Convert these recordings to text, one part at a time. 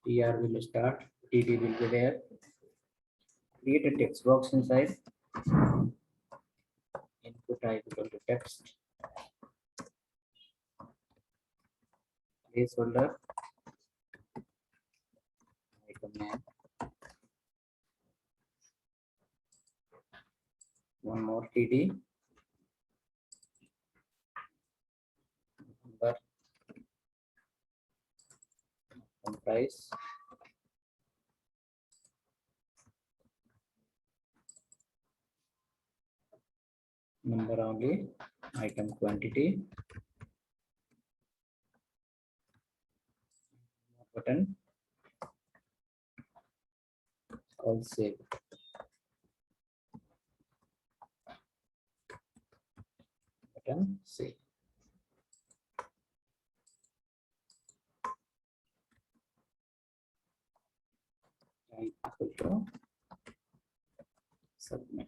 TR will start, TD will be there. Create a text box inside. Input type equal to text. Placeholder. Item name. One more TD. Number. Price. Number only. Item quantity. Button. Call save. Button save. Equal to submit.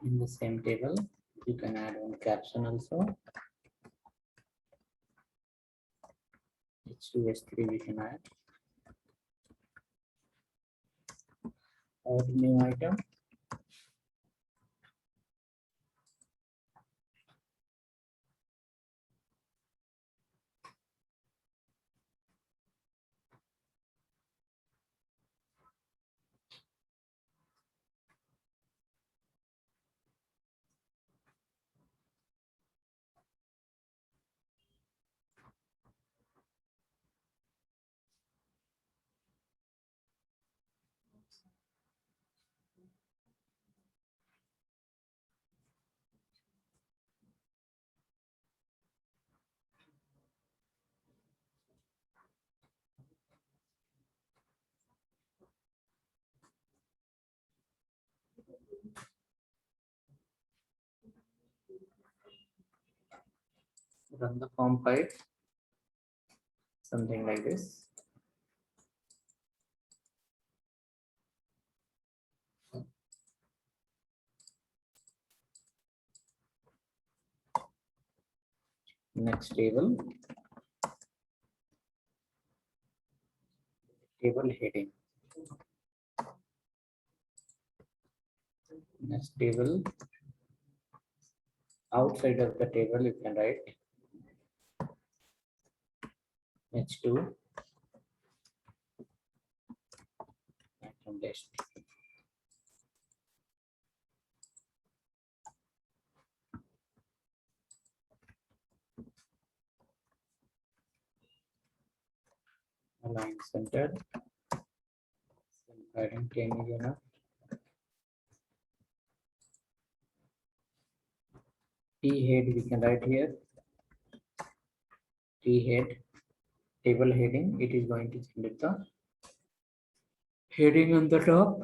In the same table, you can add one caption also. H2, H3 we can add. Add new item. Run the form pipe. Something like this. Next table. Table heading. Next table. Outside of the table, you can write H2 item list. Align centered. Item 10 is enough. T head we can write here. T head. Table heading. It is going to send it the heading on the top.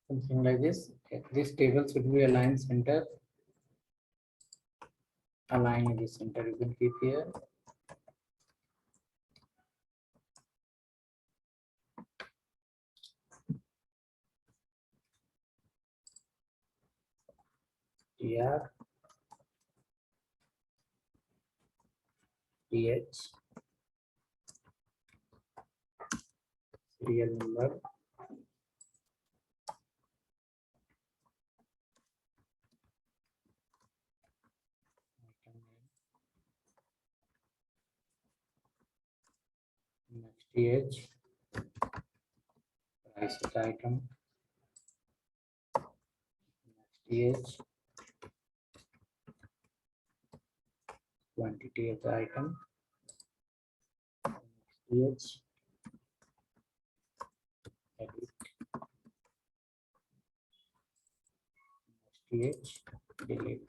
something like this. This table should be aligned center. Align in the center. You can keep here. TR, TH, serial number, next TH, price of the item, next TH, quantity of the item, next TH, edit, next TH, delete.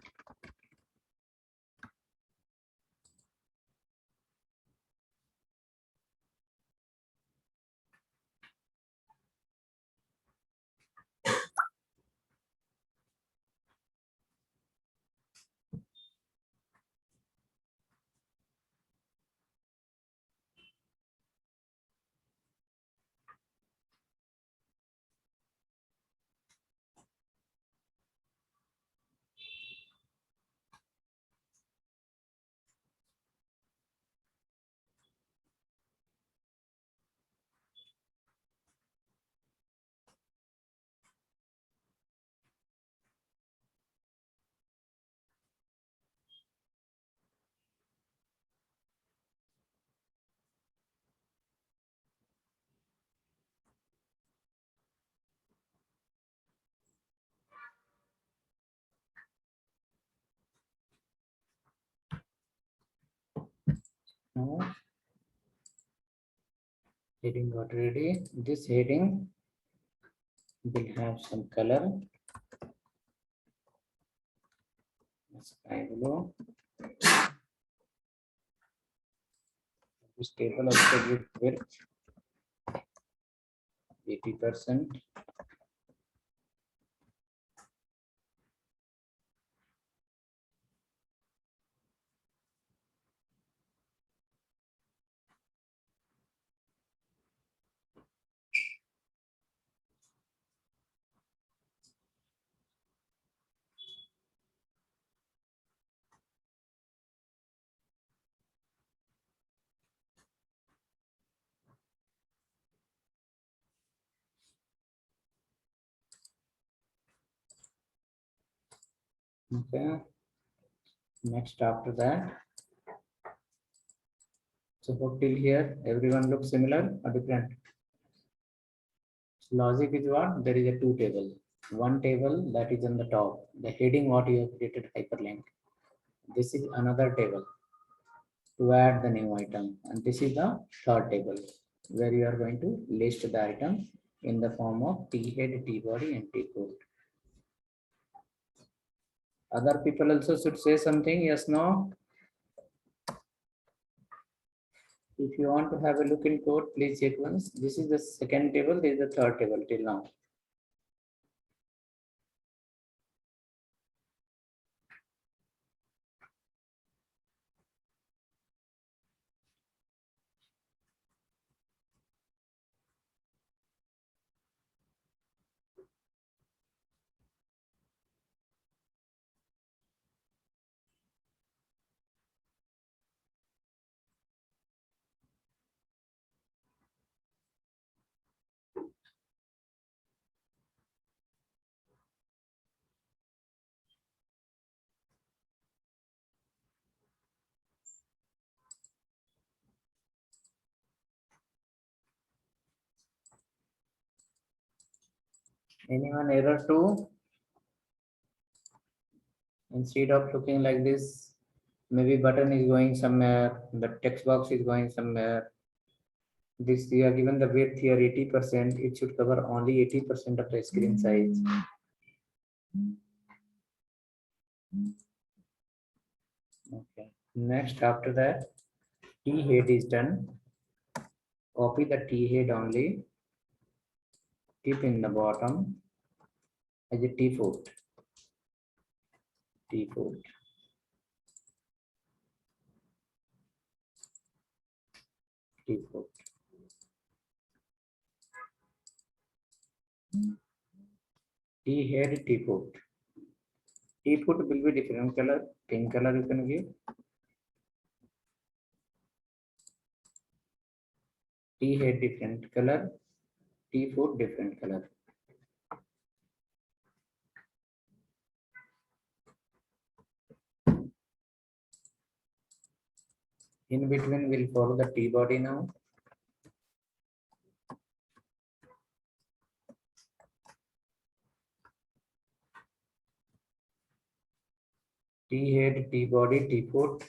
Now heading got ready. This heading will have some color. Sky blue. This table also with width 80%. Okay. Next after that. So hope till here everyone looks similar or different? Logic is what? There is a two table. One table that is on the top. The heading what you have created hyperlink. This is another table to add the new item. And this is the third table where you are going to list the item in the form of T head, T body, and T code. Other people also should say something. Yes, no. If you want to have a look in code, please check once. This is the second table. This is the third table till now. Anyone error two? Instead of looking like this, maybe button is going somewhere, the text box is going somewhere. This you are given the width here 80%, it should cover only 80% of the screen size. Okay. Next after that, T head is done. Copy the T head only. Keep in the bottom. as a tea fort. Tea fort. Tea fort. Tea head, tea fort. Tea fort will be different color. Pink color you can give. Tea head different color. Tea fort different color. In between, we'll follow the tea body now. Tea head, tea body, tea fort.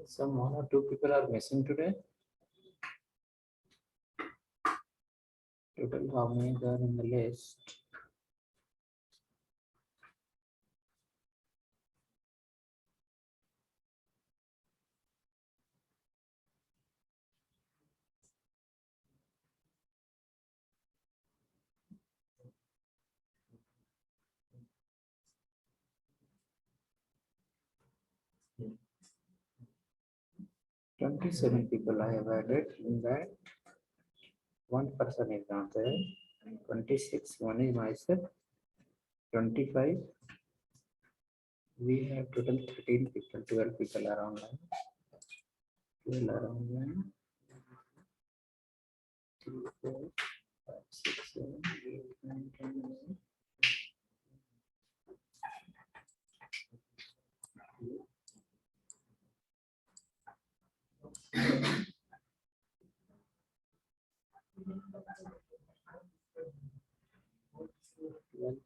Some 1 or 2 people are missing today. Total how many are in the list? Hmm. 27 people I have added. In that, one person is not there. 26, one is myself. 25. We have total 13 people, 12 people are online. 12 are online. 3, 4, 5, 6, 7, 8, 9, 10, 11.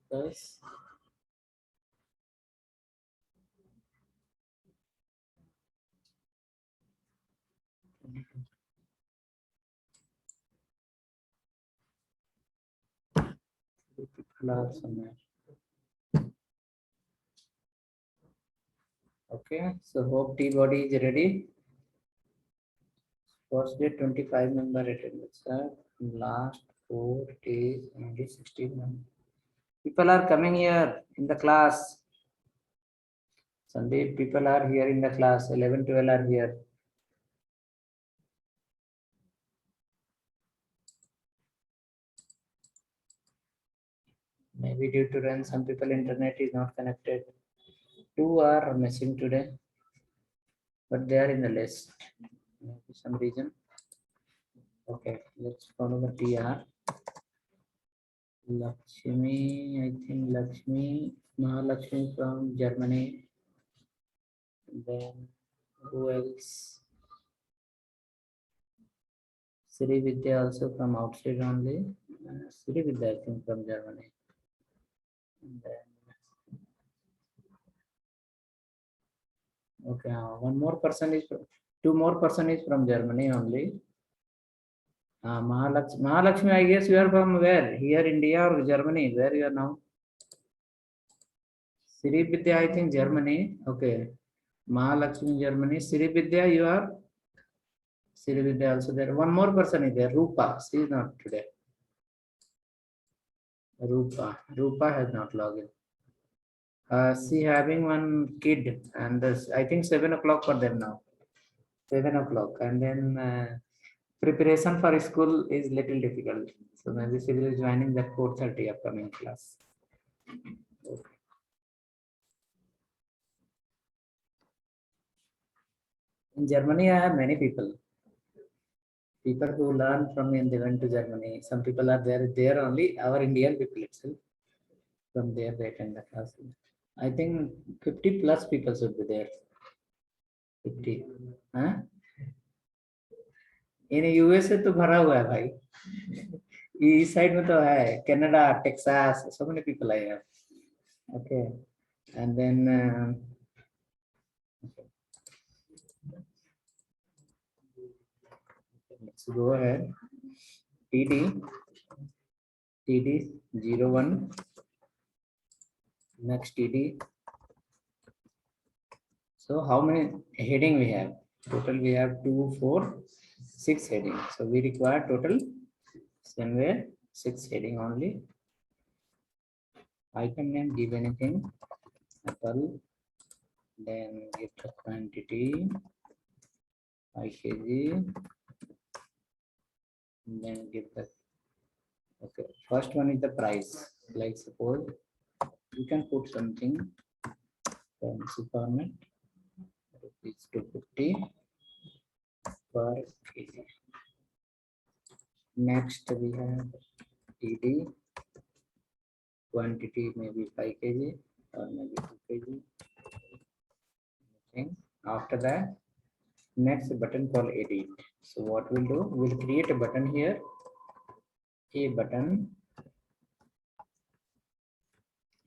Plus people are somewhere. Okay, so hope T body is ready. First day 25 member attendance. Last 4 days only 16 members. People are coming here in the class. Sunday people are here in the class. 11, 12 are here. Maybe due to run, some people internet is not connected. 2 are missing today, but they are in the list. Maybe some reason. Okay, let's follow the PR. Lakshmi, I think Lakshmi, Mahalakshmi from Germany. Then who else? Sri Vidya also from outside only. Sri Vidya, I think from Germany. And then, okay, one more person is, 2 more person is from Germany only. Mahalakshmi, I guess you are from where? Here, India or Germany? Where you are now? Sri Vidya, I think Germany. Okay. Mahalakshmi, Germany. Sri Vidya, you are? Sri Vidya also there. One more person is there. Rupa. She is not today. Rupa has not logged in. She having one kid, and this, I think 7 o'clock for them now. 7 o'clock, and then preparation for school is little difficult. So maybe she will be joining that 4:30 upcoming class. Okay. In Germany, I have many people. People who learn from me and they went to Germany. Some people are there only, our Indian people itself. From there they attend the class. I think 50 plus people should be there. 50. Huh? In USA तो भरा हुआ है भाई. इस side में तो है, Canada, Texas, so many people are here. Okay. And then let's go ahead. TD 01. Next TD. So how many heading we have? Total we have 2, 4, 6 heading. So we require total somewhere 6 heading only. Item name, give anything. Apple. Then give the quantity 5 kg. Then give the, okay, first one is the price. Like suppose you can put something fancy format, rupees 250 per kg. Next we have TD, quantity maybe 5 kg or maybe 2 kg. Okay. After that, next button called edit. So what we'll do, we'll create a button here, a button,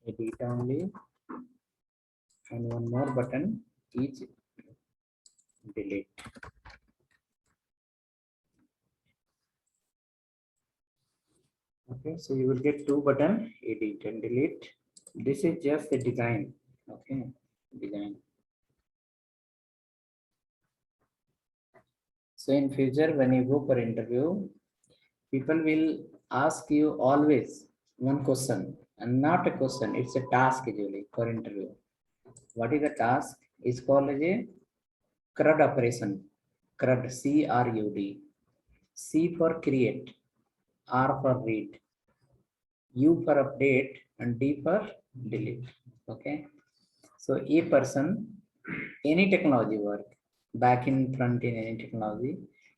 edit only, and one more button, each delete. Okay, so you will get 2 button, edit and delete. This is just the design. Okay, design. So in future, when you go for interview, people will ask you always one question, and not a question, it's a task usually for interview. What is the task? It's called as a CRUD operation. CRUD, CRUD. C for create, R for read, U for update, and D for delete. Okay. So a person, any technology work, back in front in any technology,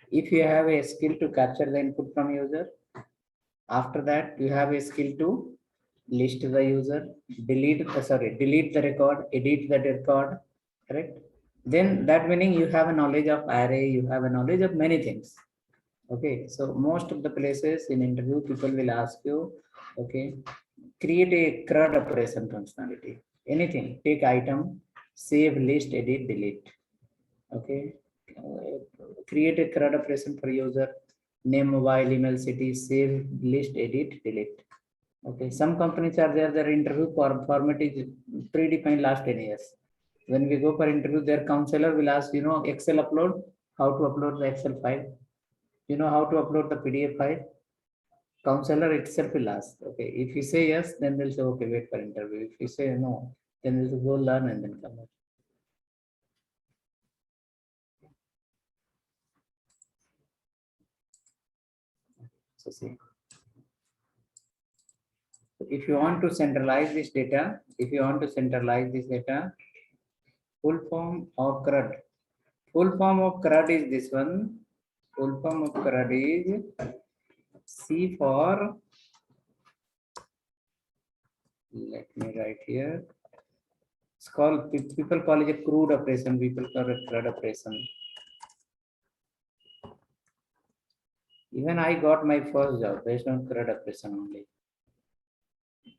if you have a skill to capture the input from user, after that you have a skill to list the user, delete the record, edit the record, correct? Then that meaning you have a knowledge of array, you have a knowledge of many things. Okay, so most of the places in interview, people will ask you, okay, create a CRUD operation functionality. Anything, take item, save, list, edit, delete. Okay, create a CRUD operation for user, name, mobile, email, city, save, list, edit, delete. Okay, some companies are there, their interview format is predefined last 10 years. When we go for interview, their counselor will ask, Excel upload, how to upload the Excel file, how to upload the PDF file. Counselor itself will ask, okay, if you say yes, then they'll say, okay, wait for interview. If you say no, then they'll go learn and then come back. So see, if you want to centralize this data, full form of CRUD. Full form of CRUD is this one. Full form of CRUD is C for, let me write here. It's called, people call it a crude operation, people call it CRUD operation. Even I got my first job based on CRUD operation only.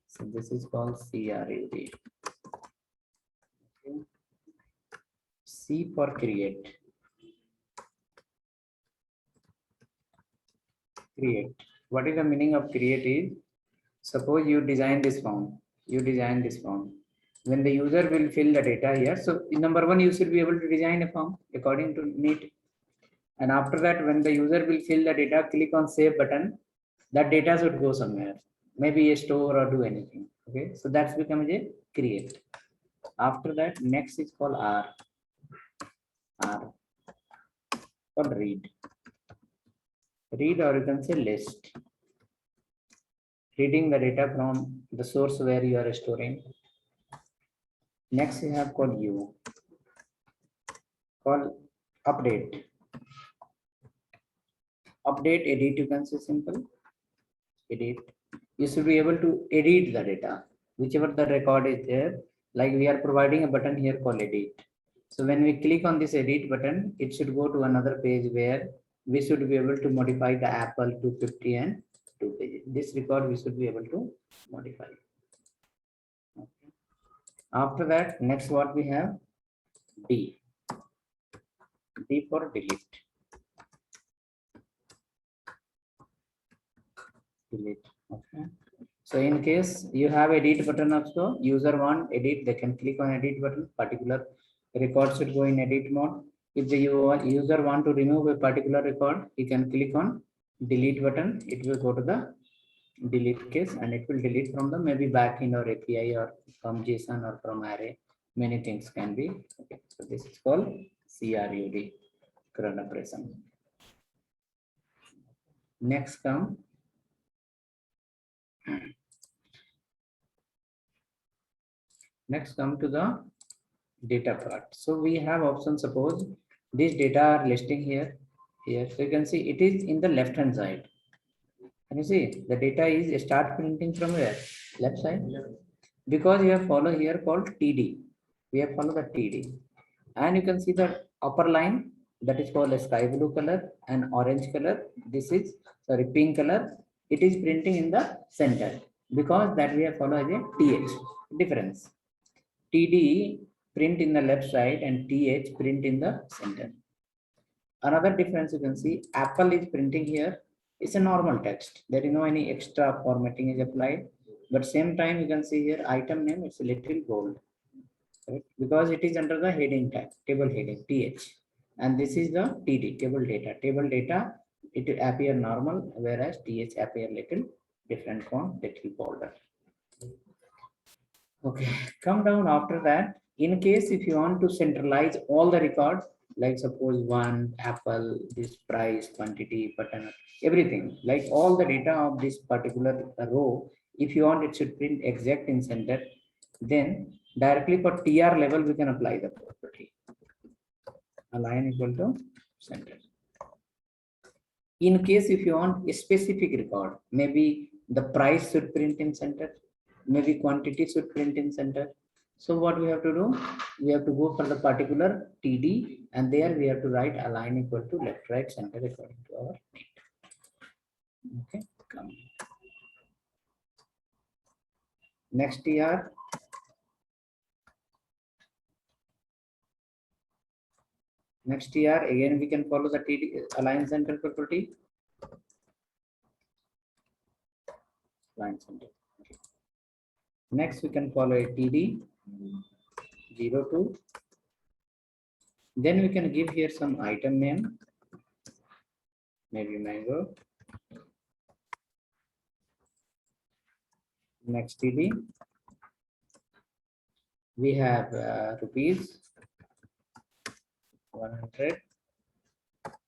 So this is called CRUD. Okay. C for create. Create. What is the meaning of create is, suppose you design this form. When the user will fill the data here, so in number one, you should be able to design a form according to need. And after that, when the user will fill the data, click on save button, that data should go somewhere, maybe a store or do anything. Okay, so that's become a create. After that, next is called R for read. Read, or you can say list. Reading the data from the source where you are storing. Next, you have called U, called update. Update, edit, you can say simple. Edit. You should be able to edit the data, whichever the record is there. Like we are providing a button here called edit. So when we click on this edit button, it should go to another page where we should be able to modify the Apple 250 and 2 pages. This record we should be able to modify. Okay. After that, next what we have, D. D for delete. Delete. Okay. So in case you have edit button also, user want edit, they can click on edit button. Particular record should go in edit mode. If the user want to remove a particular record, he can click on delete button. It will go to the delete case and it will delete from the maybe backend or API or from JSON or from array. Many things can be. Okay. So this is called CRUD, CRUD operation. Next come to the data part. So we have option, suppose this data are listing here. So you can see it is in the left hand side. Can you see the data is start printing from where? Left side. Because you have follow here called TD. We have followed the TD. And you can see the upper line that is called a sky blue color and orange color. This is sorry pink color. It is printing in the center because that we have followed a TH difference. TD print in the left side and TH print in the center. Another difference you can see Apple is printing here. It's a normal text. There is no any extra formatting is applied. But same time you can see here item name is a little bold. Right? Because it is under the heading tag, table heading, TH. And this is the TD, table data. Table data, it will appear normal, whereas TH appear little different font, little bolder. Okay, come down after that. In case if you want to centralize all the records, like suppose one, Apple, this price, quantity, button, everything, like all the data of this particular row, if you want it should print exact in center, then directly for TR level, we can apply the property. Align equal to center. In case if you want a specific record, maybe the price should print in center, maybe quantity should print in center. So what we have to do? We have to go for the particular TD and there we have to write align equal to left, right, center according to our need. Okay, come. Next TR. Next TR, again we can follow the TD align center property. Align center. Okay. Next we can follow a TD 02. Then we can give here some item name, maybe mango. Next TD, we have rupees 100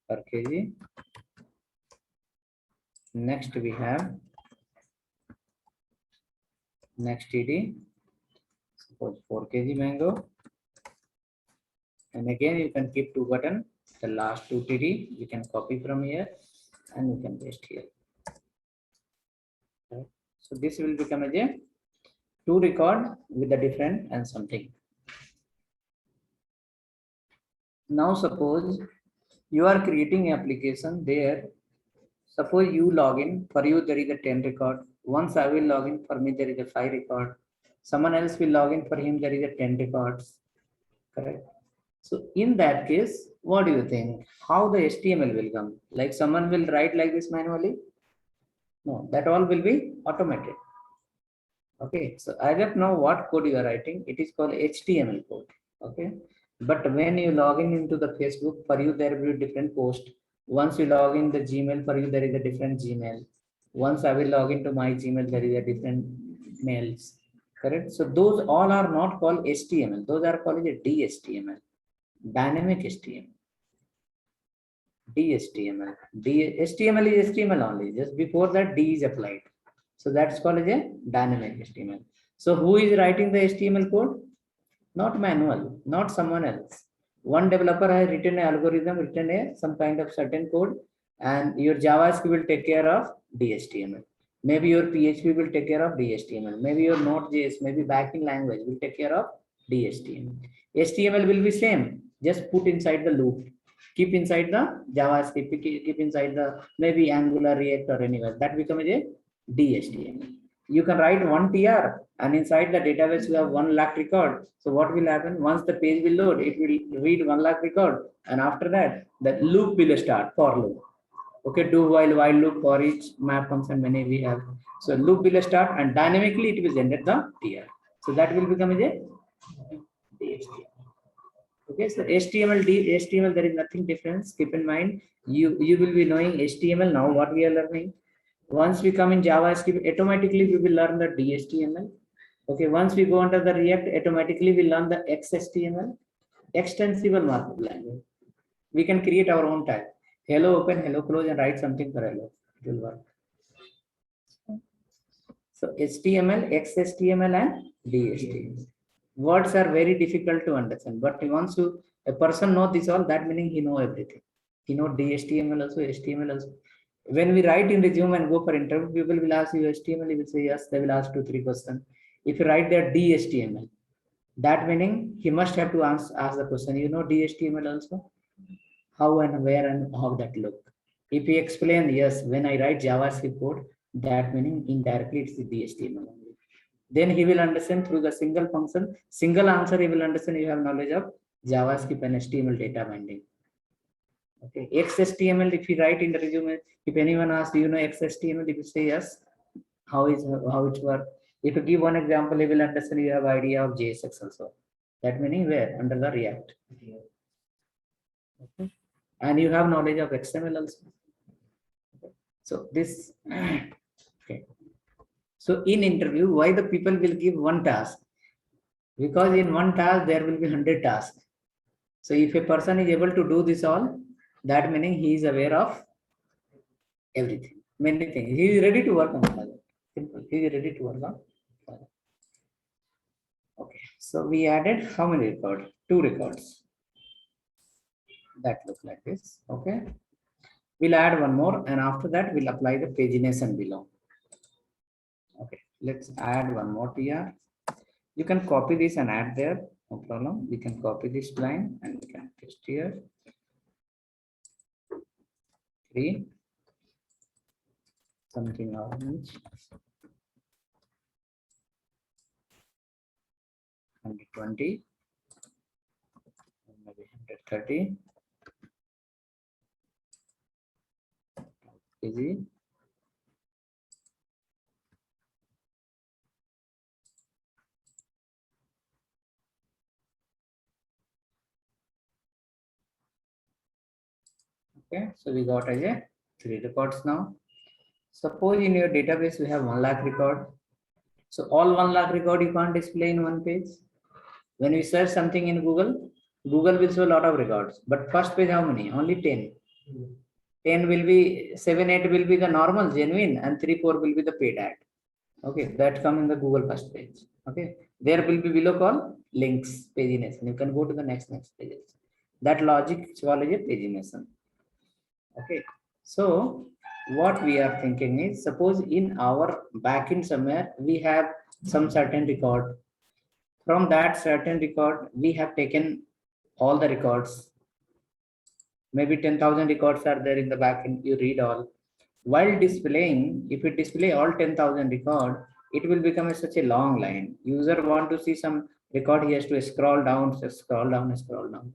per kg. Next we have next TD, suppose 4 kg mango. And again, you can keep two button. The last two TD, you can copy from here and you can paste here. Right. So this will become a two record with the different and something. Now suppose you are creating an application there. Suppose you log in, for you there is a 10 record. Once I will log in, for me there is a 5 record. Someone else will log in, for him there is a 10 records. Correct. So in that case, what do you think? How the HTML will come? Like someone will write like this manually? No, that all will be automated. Okay, so as of now, what code you are writing? It is called HTML code. Okay, but when you log in into the Facebook, for you there will be different post. Once you log in the Gmail, for you there is a different Gmail. Once I will log into my Gmail, there is a different mails. Correct. So those all are not called HTML. Those are called a DHTML. Dynamic HTML. DHTML. HTML is HTML only. Just before that, D is applied. So that's called as a dynamic HTML. So who is writing the HTML code? Not manual, not someone else. One developer has written an algorithm, written some kind of certain code, and your JavaScript will take care of DHTML. Maybe your PHP will take care of DHTML. Maybe your Node.js, maybe backend language will take care of DHTML. HTML will be same. Just put inside the loop. Keep inside the JavaScript. Keep inside the maybe Angular, React, or anywhere. That becomes a DHTML. You can write one TR and inside the database you have 1 lakh record. So what will happen? Once the page will load, it will read 1 lakh record, and after that the loop will start, for loop. Okay, do while loop for each map function many we have. So loop will start and dynamically it will generate the TR. So that will become a DHT. Okay, so HTML, there is nothing difference. Keep in mind, you will be knowing HTML now. What we are learning. Once we come in JavaScript, automatically we will learn the DHTML. Okay, once we go under the React, automatically we learn the XHTML, extensible markup language. We can create our own type. Hello open, hello close, and write something for hello. It will work. So HTML, XHTML, and DHTML. Words are very difficult to understand, but once a person know this all, that meaning he know everything. He know DHTML also, HTML also. When we write in resume and go for interview, people will ask you HTML, you will say yes, they will ask 2-3 questions. If you write there DHTML, that meaning he must have to ask the question, you know DHTML also? How and where and how that look. If he explain, yes, when I write JavaScript code, that meaning indirectly it's the DHTML only. Then he will understand through the single function, single answer, he will understand you have knowledge of JavaScript and HTML data binding. Okay, XHTML, if you write in the resume, if anyone asks, do you know XHTML, if you say yes, how it work? If you give one example, he will understand you have idea of JSX also. That meaning where? Under the React. Okay. And you have knowledge of XML also. Okay. So this, okay. So in interview, why the people will give one task? Because in one task, there will be 100 tasks. So if a person is able to do this all, that meaning he is aware of everything, many things. He is ready to work on it. Simple. He is ready to work on it. Okay. So we added how many records? 2 records. That look like this. Okay. We'll add one more, and after that we'll apply the pagination below. Okay. Let's add one more TR. You can copy this and add there. No problem. We can copy this line and we can paste here. 3. Something orange. 120. Maybe 130. Easy. Okay, so we got a 3 records now. Suppose in your database we have 1 lakh record. So all 1 lakh record you can't display in one page. When we search something in Google, Google will show a lot of records. But first page how many? Only 10. 10 will be 7, 8 will be the normal, genuine, and 3, 4 will be the paid ad. Okay, that come in the Google first page. Okay, there will be below called links, pagination. You can go to the next pages. That logic is called a pagination. Okay, so what we are thinking is, suppose in our backend somewhere we have some certain record. From that certain record, we have taken all the records. Maybe 10,000 records are there in the backend. You read all. While displaying, if you display all 10,000 record, it will become such a long line. User want to see some record, he has to scroll down, scroll down, scroll down.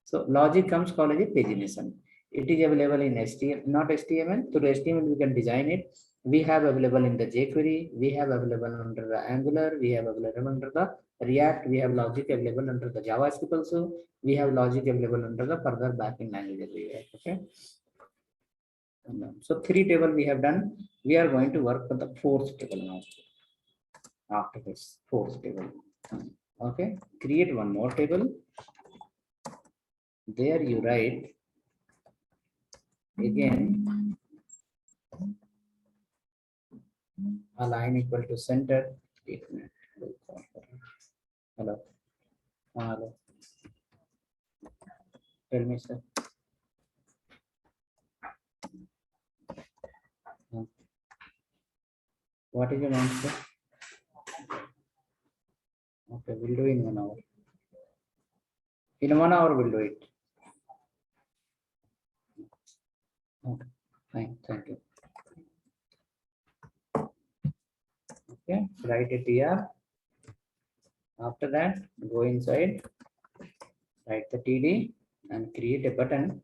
So logic comes called as a pagination. It is available in HTML, not HTML. Through HTML, we can design it. We have available in the jQuery. We have available under the Angular. We have available under the React. We have logic available under the JavaScript also. We have logic available under the further backend languages. Okay. So 3 table we have done. We are going to work on the 4th table now. After this 4th table. Okay. Create one more table. There you write again align equal to center. Hello. Hello. Tell me, sir. What is your answer? Okay, we'll do in 1 hour. In 1 hour, we'll do it. Okay, fine. Thank you. Okay, write a TR. After that, go inside, write the TD and create a button.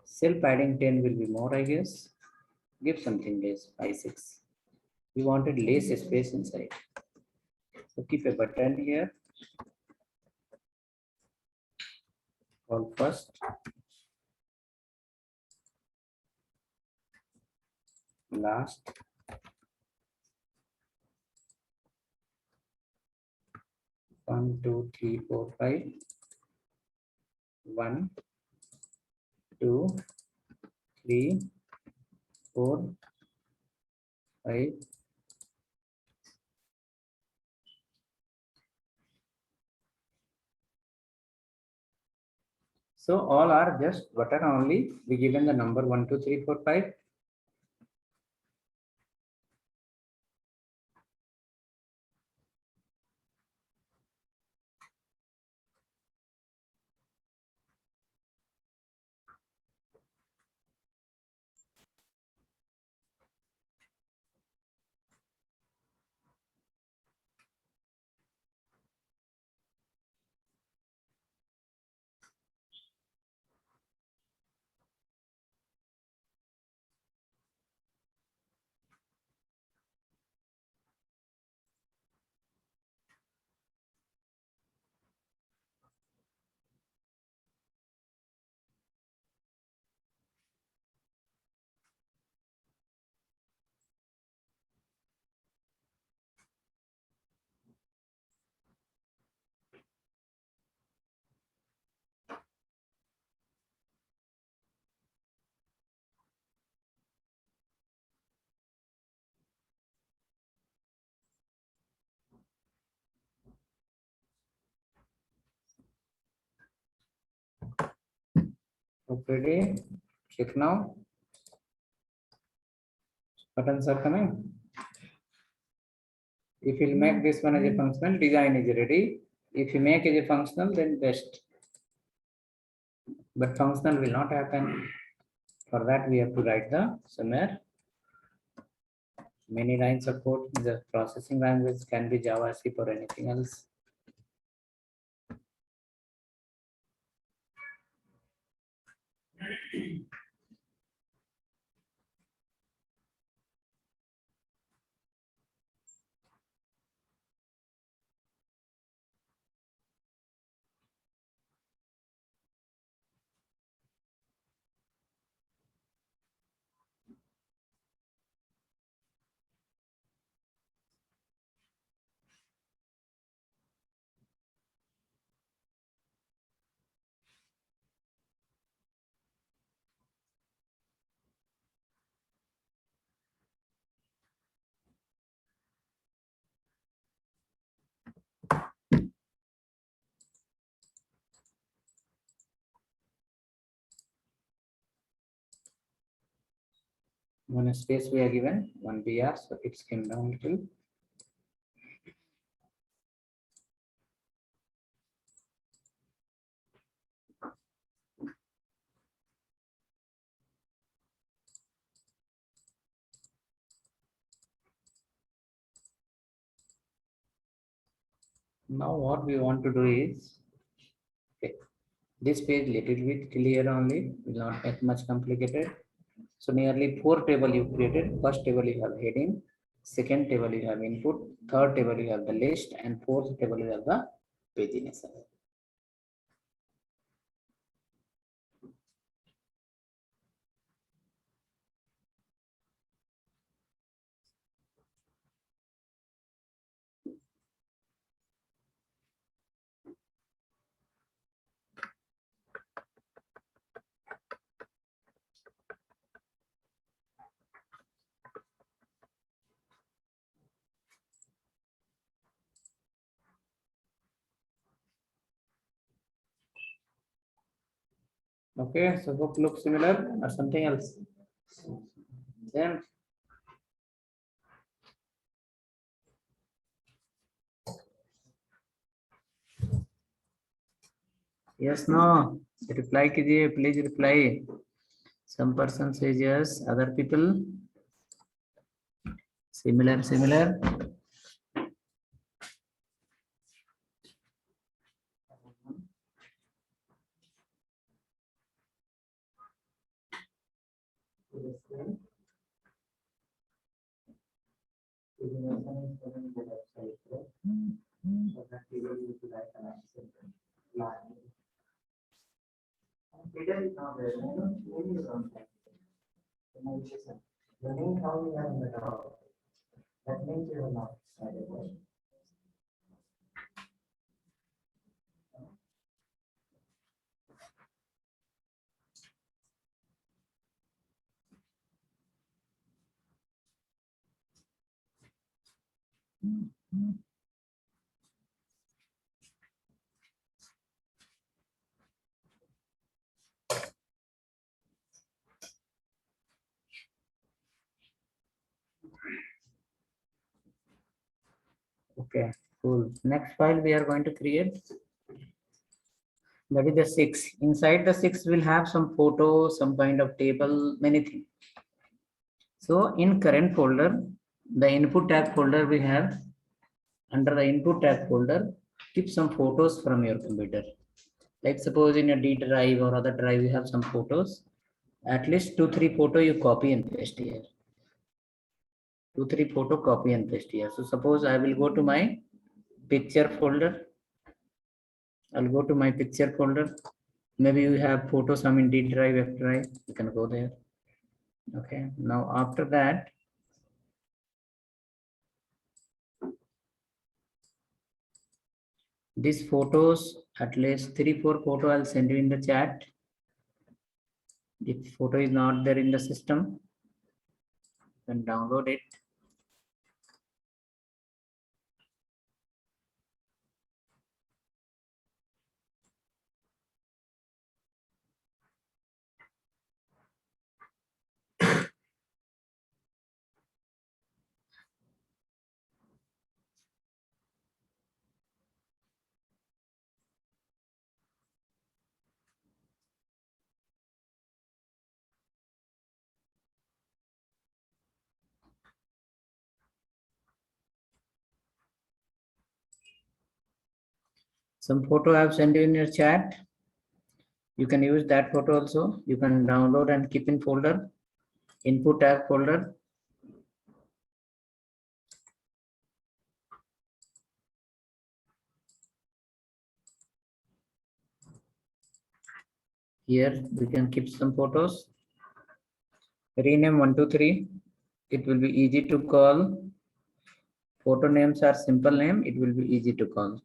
Cell padding 10 will be more, I guess. Give something less, 5, 6. We wanted less space inside. So keep a button here. Call first. Last. One, two, three, four, 5. 1, 2, 3, 4, 5. So all are just button only. We given the number 1, 2, 3, 4, 5. Okay, check now. Buttons are coming. If you make this one as a functional, design is ready. If you make it a functional, then best. But functional will not happen. For that, we have to write the somewhere. Many lines of code. The processing language can be Java, C, or anything else. One space we are given, one BR, so it's came down little. Now what we want to do is, okay, this page little bit clear only, will not get much complicated. So nearly 4 table you created. First table you have heading, second table you have input, third table you have the list, and fourth table you have the paginess. Okay, so hope looks similar or something else. Then yes, no. Reply कीजिए, please reply. Some person says yes, other people similar. to the screen. Illumination is present on the left side here. So that we will utilize an accent line. And data is not there. Name is on that. The name how we are in the top. That means you will not added it. Okay, cool. Next file we are going to create. That is the 6. Inside the 6 will have some photos, some kind of table, many things. So in current folder, the input tag folder we have, under the input tag folder, keep some photos from your computer. Like suppose in a D drive or other drive, you have some photos. At least 2-3 photo you copy and paste here. 2-3 photo copy and paste here. So suppose I will go to my picture folder. I'll go to my picture folder. Maybe you have photos some in D drive, F drive. You can go there. Okay. Now after that, these photos, at least 3-4 photo, I'll send you in the chat. If photo is not there in the system, then download it. Some photo I have sent you in your chat. You can use that photo also. You can download and keep in folder, input tag folder. Here we can keep some photos. Rename 1, 2, 3. It will be easy to call. Photo names are simple name. It will be easy to call.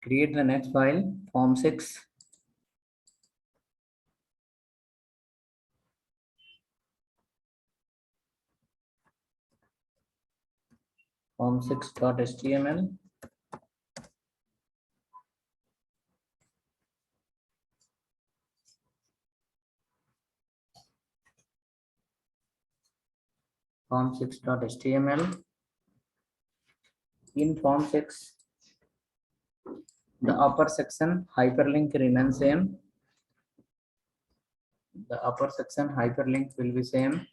Create the next file, form 6. Form6.html. Form6.html. In form 6, the upper section hyperlink remains same. The upper section hyperlink will be same.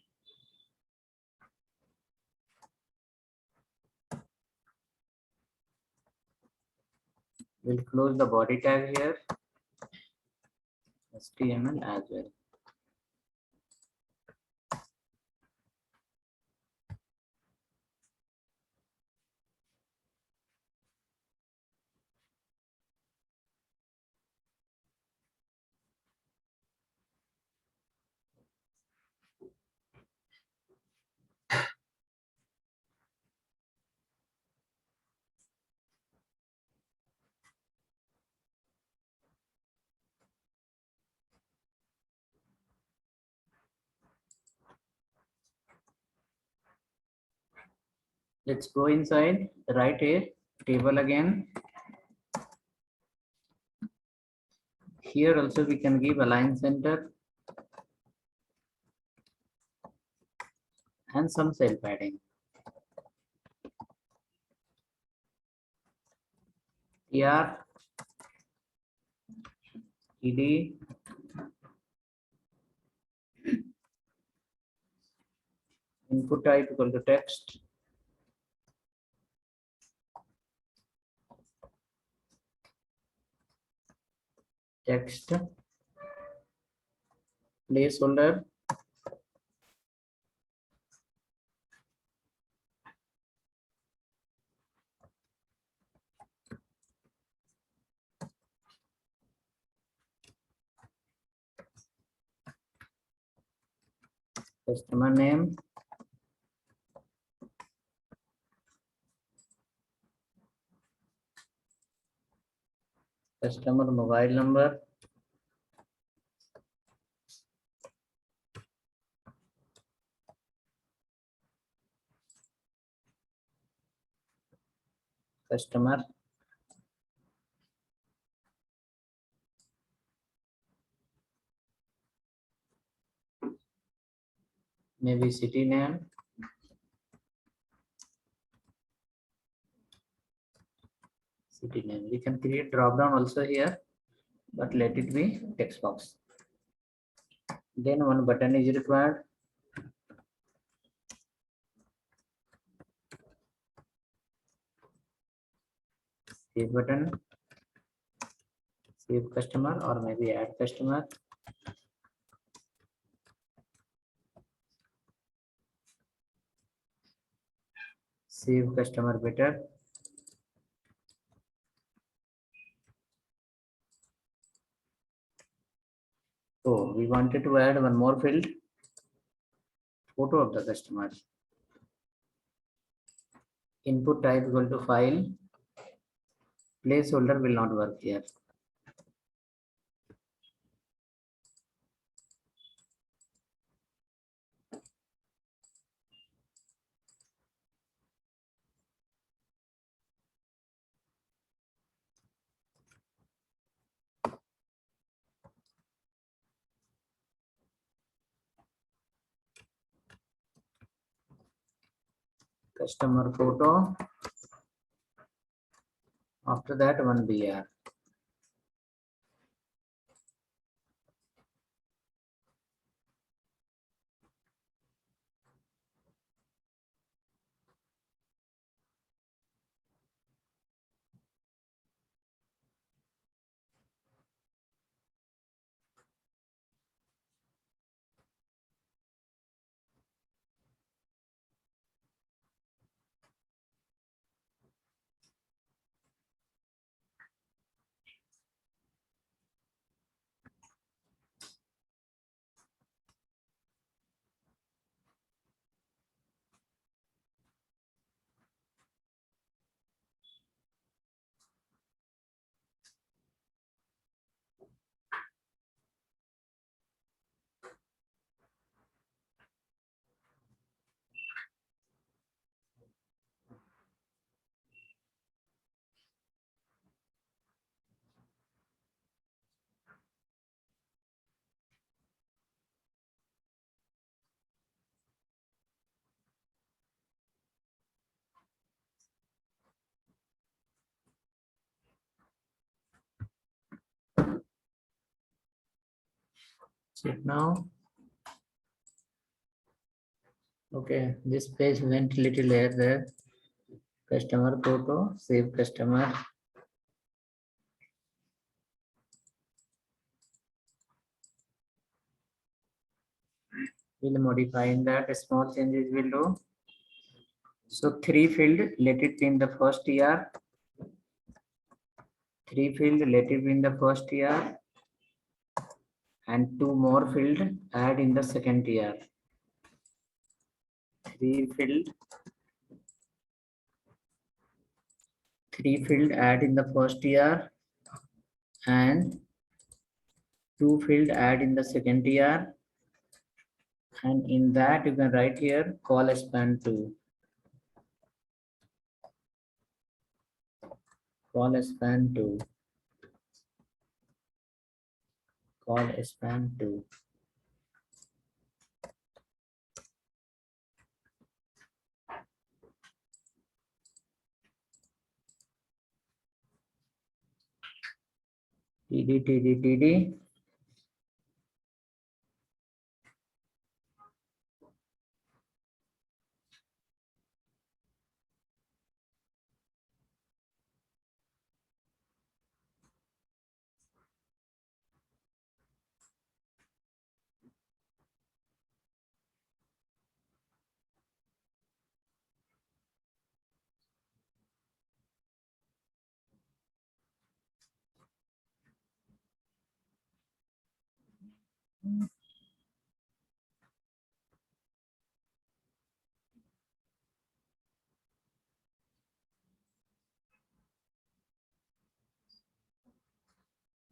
We'll close the body tag here, HTML as well. Let's go inside, write a table again. Here also we can give align center and some cell padding. TR, ED, input type equal to text, text, placeholder, customer name, customer mobile number, customer, maybe city name, city name. We can create drop down also here, but let it be text box. Then one button is required. Save button, save customer, or maybe add customer. Save customer better. So we wanted to add one more field, photo of the customer. Input type equal to file. Placeholder will not work here. Customer photo. After that, one BR. Check now. Okay, this page went little there. Customer photo, save customer. We'll modify in that small changes will do. So 3 field, let it in the first year. 3 field, let it in the first year. And 2 more field, add in the second year. 3 field. 3 field, add in the first year. And 2 field, add in the second year. And in that you can write here call span 2. Call span 2. Call span 2. TD.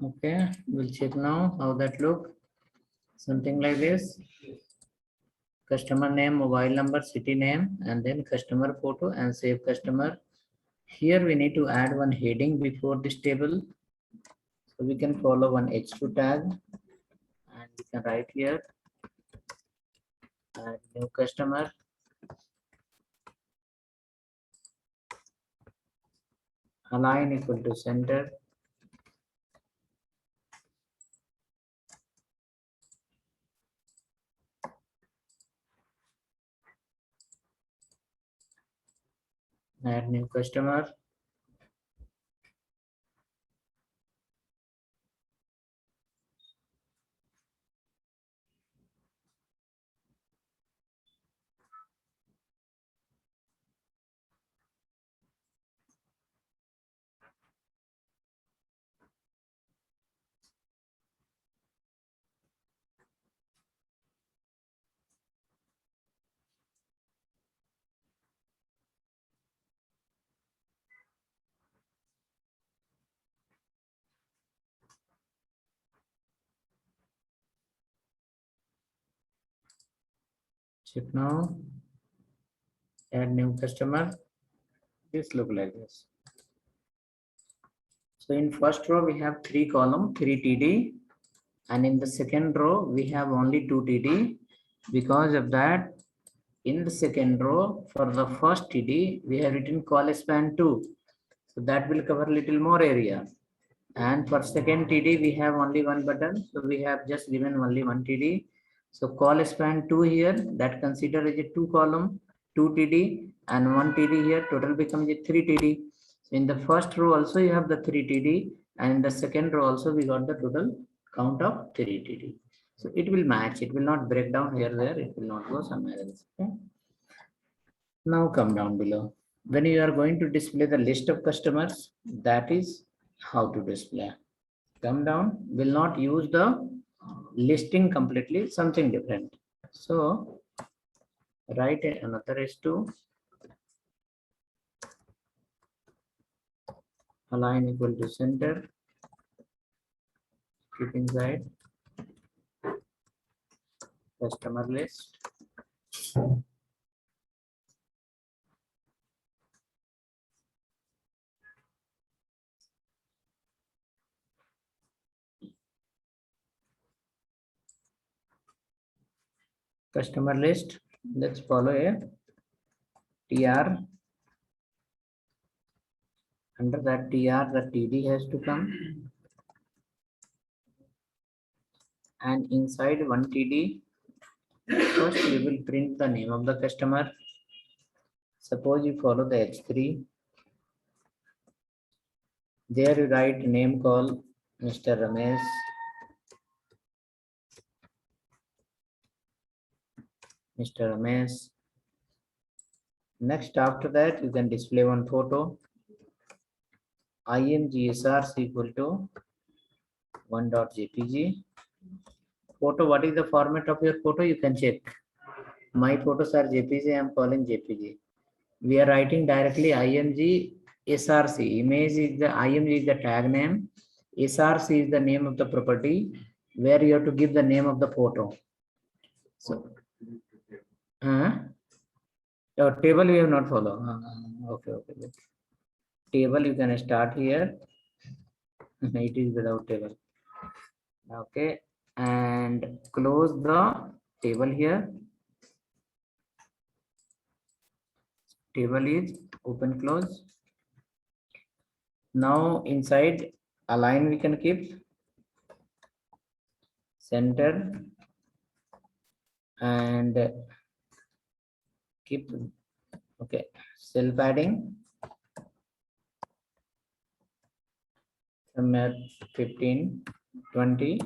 Okay, we'll check now how that look. Something like this. Customer name, mobile number, city name, and then customer photo and save customer. Here we need to add one heading before this table. So we can follow one H2 tag and we can write here add new customer. Align equal to center. Add new customer. Check now. Add new customer. This look like this. So in first row we have 3 column, 3 TD, and in the second row we have only 2 TD. Because of that, in the second row for the first TD we have written call span 2. So that will cover little more area. And for second TD we have only one button, so we have just given only one TD. So call span 2 here, that consider as a 2 column, 2 TD and 1 TD here, total becomes a 3 TD. So in the first row also you have the 3 TD, and in the second row also we got the total count of 3 TD. So it will match, it will not break down here, there, it will not go somewhere else. Okay? Now come down below. When you are going to display the list of customers, that is how to display. Come down, will not use the listing completely, something different. So write another S2, align equal to center, keep inside customer list. Customer list, let's follow a TR. Under that TR, the TD has to come. And inside one TD, first we will print the name of the customer. Suppose you follow the H3. There you write name call Mr. Ramesh. Mr. Ramesh. Next, after that, you can display one photo. imgsrc equal to 1.jpg. Photo, what is the format of your photo? You can check. My photos are JPG, I am calling JPG. We are writing directly img src. Image is the img is the tag name. src is the name of the property where you have to give the name of the photo. So, your table you have not follow. Okay. Table you can start here. It is without table. Okay, and close the table here. Table is open close. Now inside align we can keep center, and keep, okay, cell padding somewhere 15, 20.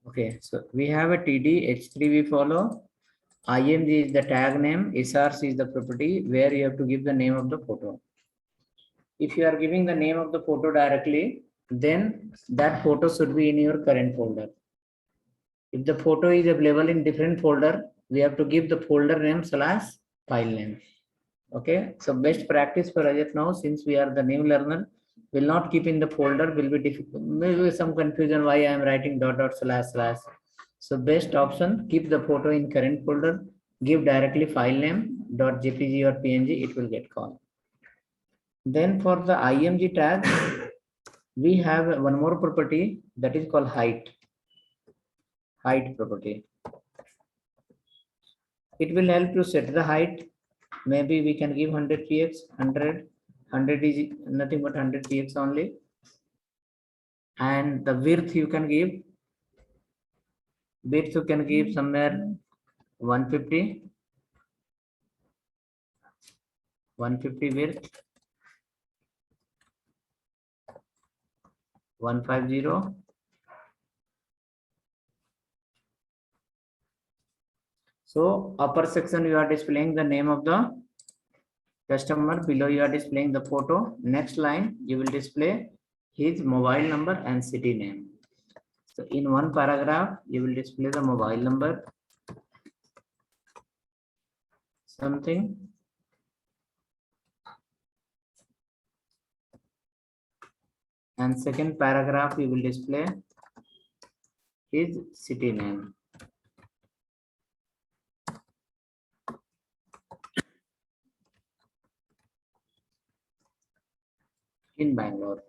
Okay, so we have a TD, H3 we follow. IMG is the tag name, SRC is the property where you have to give the name of the photo. If you are giving the name of the photo directly, then that photo should be in your current folder. If the photo is available in different folder, we have to give the folder name / file name. Okay, so best practice for us now, since we are the new learner, will not keep in the folder, will be difficult, maybe some confusion why I am writing .. //. So best option, keep the photo in current folder, give directly file name .jpg or png, it will get called. Then for the IMG tag, we have one more property that is called height property. It will help to set the height. Maybe we can give 100 px, 100 is nothing but 100 px only. And the width you can give, somewhere 150 width, 150. So upper section you are displaying the name of the customer, below you are displaying the photo. Next line you will display his mobile number and city name. So in one paragraph you will display the mobile number, something, and second paragraph you will display his city name. In Bangalore.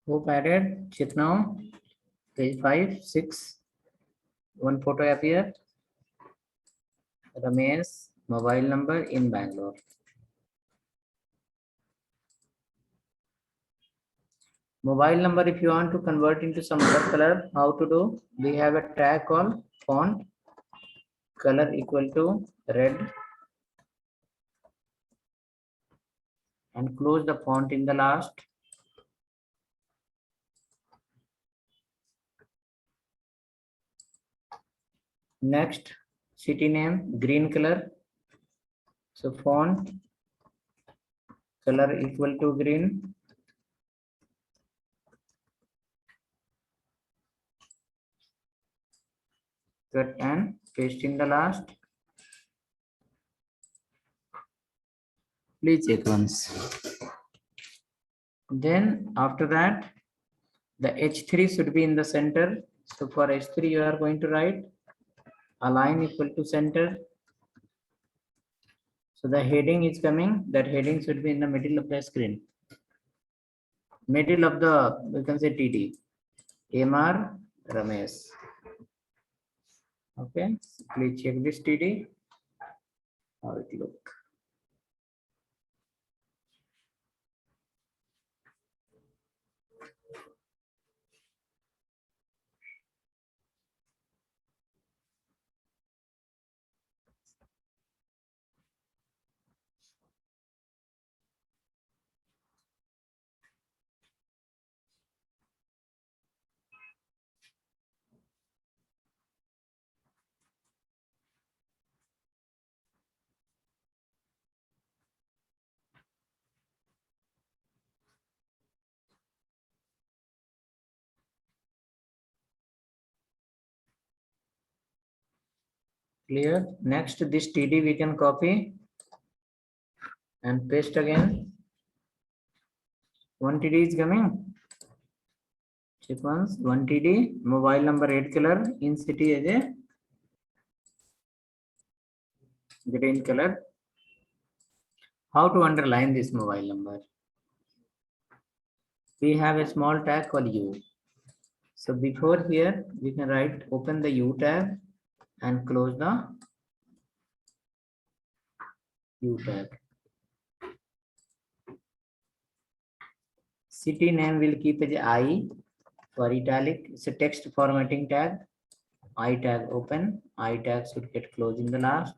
Hope added. Check now. Page 5, 6. One photo appear. Ramesh, mobile number in Bangalore. Mobile number, if you want to convert into some other color, how to do? We have a tag called font color equal to red, and close the font in the last. Next, city name, green color. So font color equal to green. Cut and paste in the last. Please check once. Then after that, the H3 should be in the center. So for H3, you are going to write align equal to center. So the heading is coming. That heading should be in the middle of the screen. Middle of the, you can say TD. MR Ramesh. Okay, so please check this TD, how it look. Clear? Next, this TD we can copy and paste again. One TD is coming. Check once. One TD, mobile number red color, in city as a green color. How to underline this mobile number? We have a small tag called U. So before here, we can write, open the U tag and close the U tag. City name will keep as I for italic. It's a text formatting tag. I tag open. I tag should get closed in the last.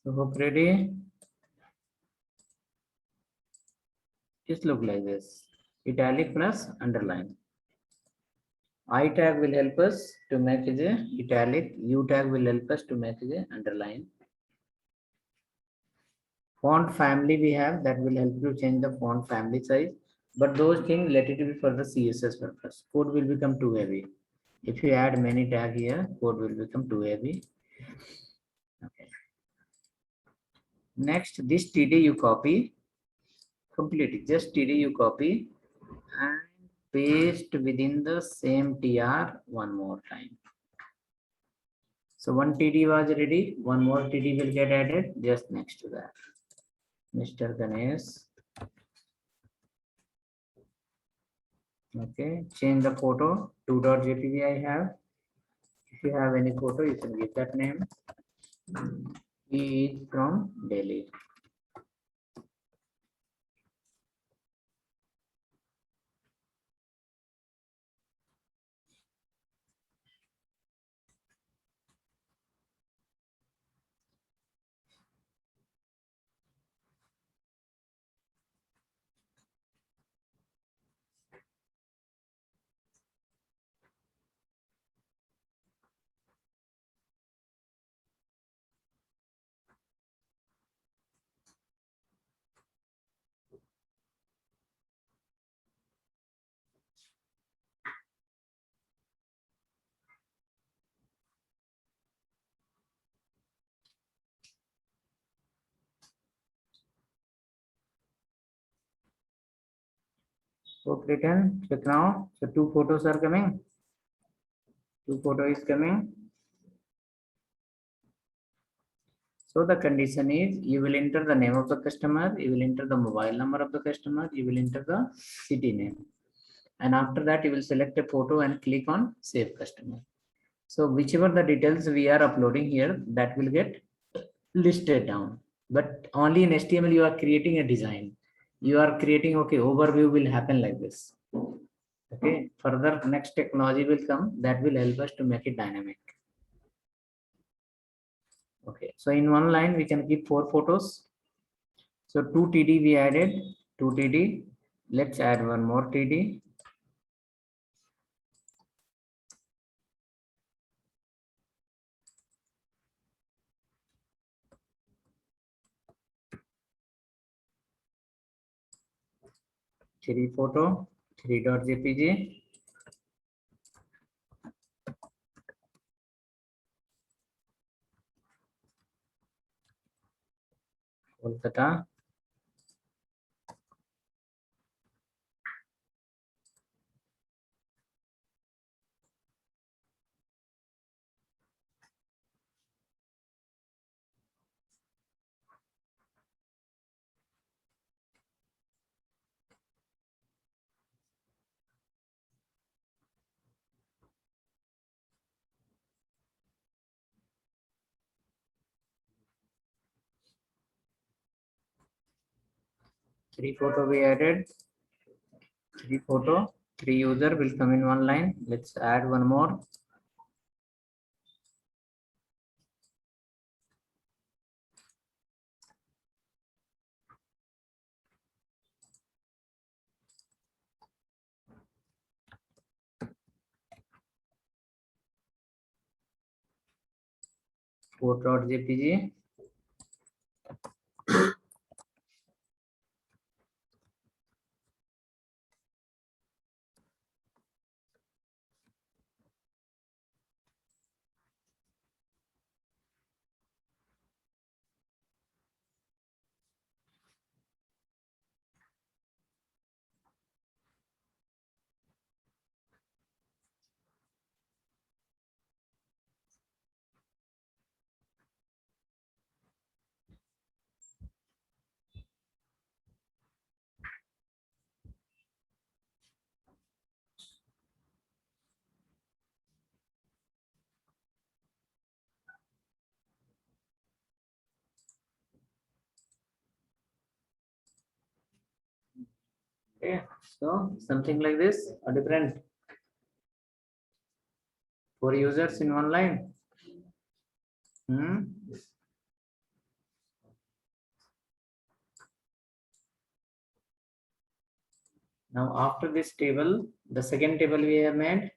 So hope ready. Just look like this. Italic plus underline. I tag will help us to make it a italic. U tag will help us to make it a underline. Font family we have that will help you change the font family size. But those things let it be for the CSS purpose. Code will become too heavy. If you add many tag here, code will become too heavy. Okay. Next, this TD you copy. Complete it. Just TD you copy and paste within the same TR one more time. So one TD was ready. One more TD will get added just next to that. Mr. Ganesh. Okay, change the photo. 2.jpg I have. If you have any photo, you can give that name. He is from Delhi. So written, check now. So two photos are coming. Two photo is coming. So the condition is you will enter the name of the customer, you will enter the mobile number of the customer, you will enter the city name. And after that, you will select a photo and click on save customer. So whichever the details we are uploading here, that will get listed down. But only in HTML, you are creating a design. You are creating, okay, overview will happen like this. Okay, further next technology will come that will help us to make it dynamic. Okay, so in one line, we can keep 4 photos. So 2 TD we added, 2 TD. Let's add one more TD. 3 photo, 3.jpg, Kolkata. Three photo we added. 3 photo, 3 user will come in one line. Let's add one more. Photo.jpg. Okay, so something like this, or different. 4 users in one line. Now after this table, the second table we have made,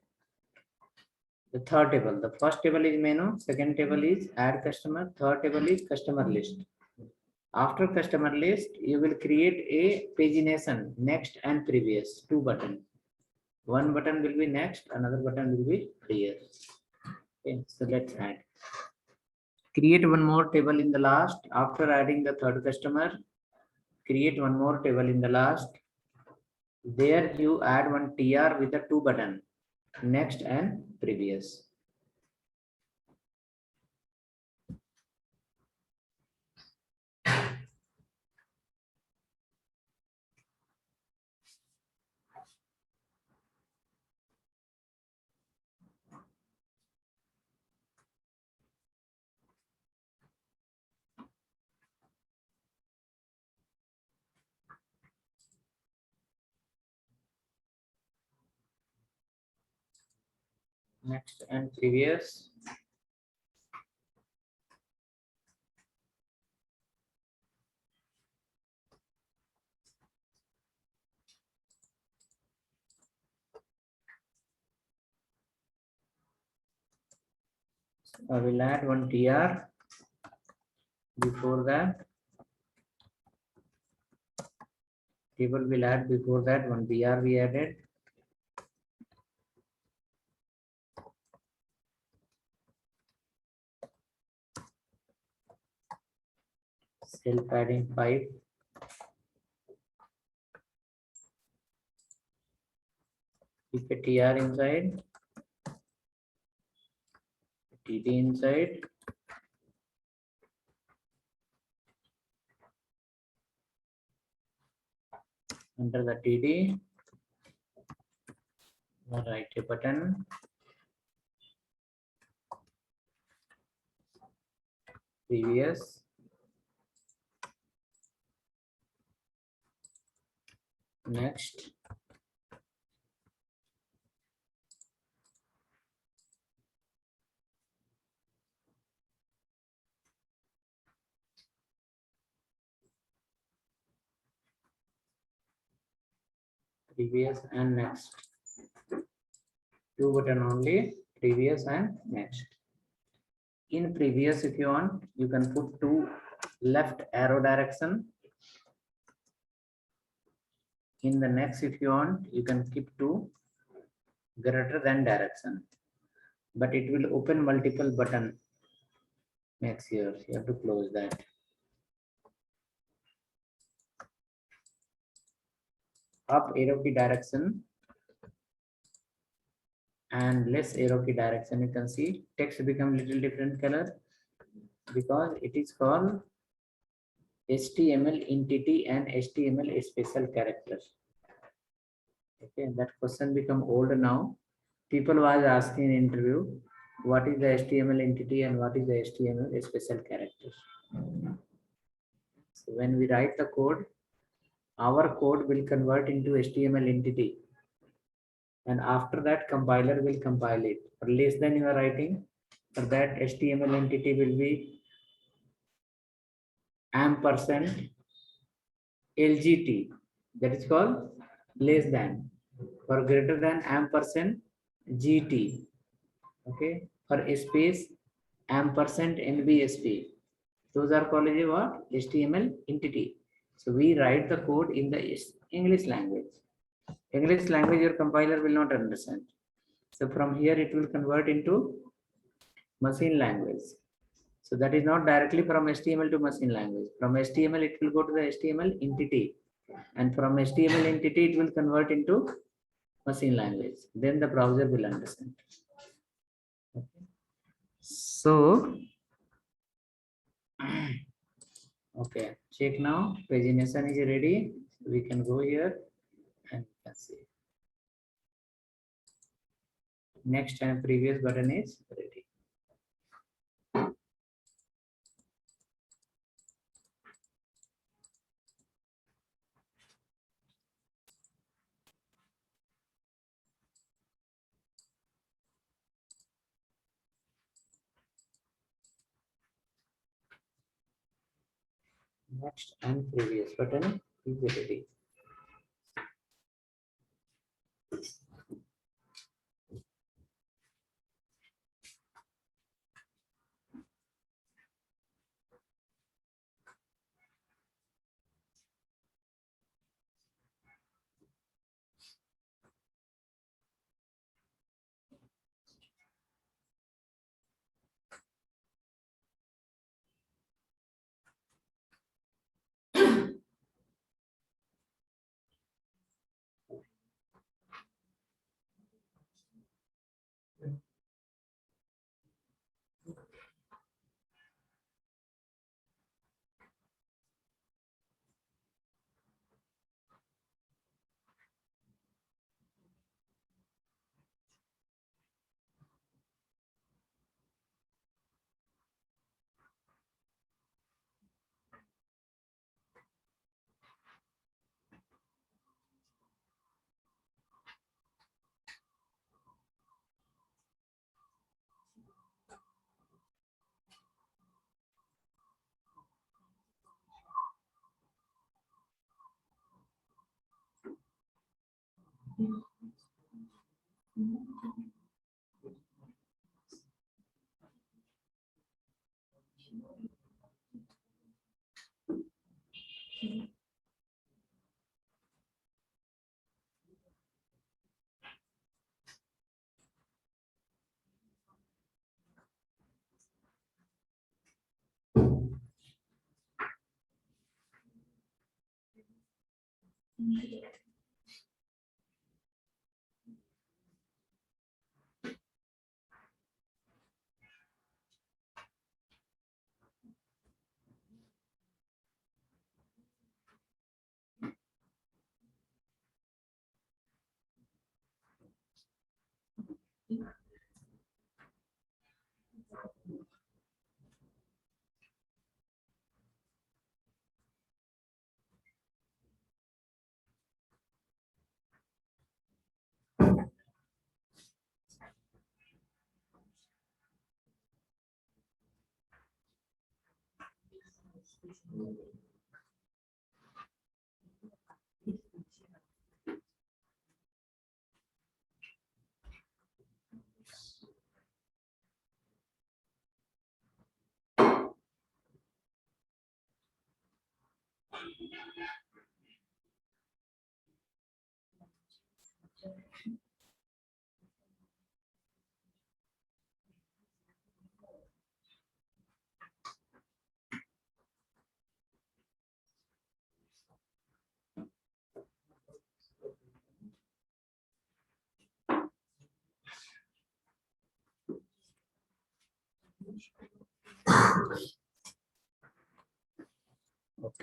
the third table. The first table is menu, second table is add customer, third table is customer list. After customer list, you will create a pagination, next and previous, 2 buttons. One button will be next, another button will be here. Okay, so let's add. Create one more table in the last. After adding the third customer, create one more table in the last. There you add one TR with the 2 button, next and previous. Next and previous. I will add one TR before that. Table will add before that one BR we added. Self padding 5. Keep a TR inside, TD inside. Under the TD, write a button. Previous. Next. Previous and next. 2 button only, previous and next. In previous, if you want, you can put 2 left arrow direction. In the next, if you want, you can keep to greater than direction, but it will open multiple button. Next here, you have to close that. Up arrow key direction and less arrow key direction. You can see text become little different color because it is called HTML entity and HTML special character. Okay, that question become old now. People was asking in interview, what is the HTML entity and what is the HTML special character? So when we write the code, our code will convert into HTML entity, and after that compiler will compile it. For less than you are writing, for that HTML entity will be ampersand LGT, that is called less than. For greater than ampersand GT. Okay, for space ampersand NBSP. Those are called as what? HTML entity. So we write the code in the English language. English language your compiler will not understand. So from here it will convert into machine language. So that is not directly from HTML to machine language. From HTML it will go to the HTML entity, and from HTML entity it will convert into machine language. Then the browser will understand. Okay. So okay, check now. Pagination is ready. We can go here and you can see. Next and previous button is ready. Next and previous button is ready.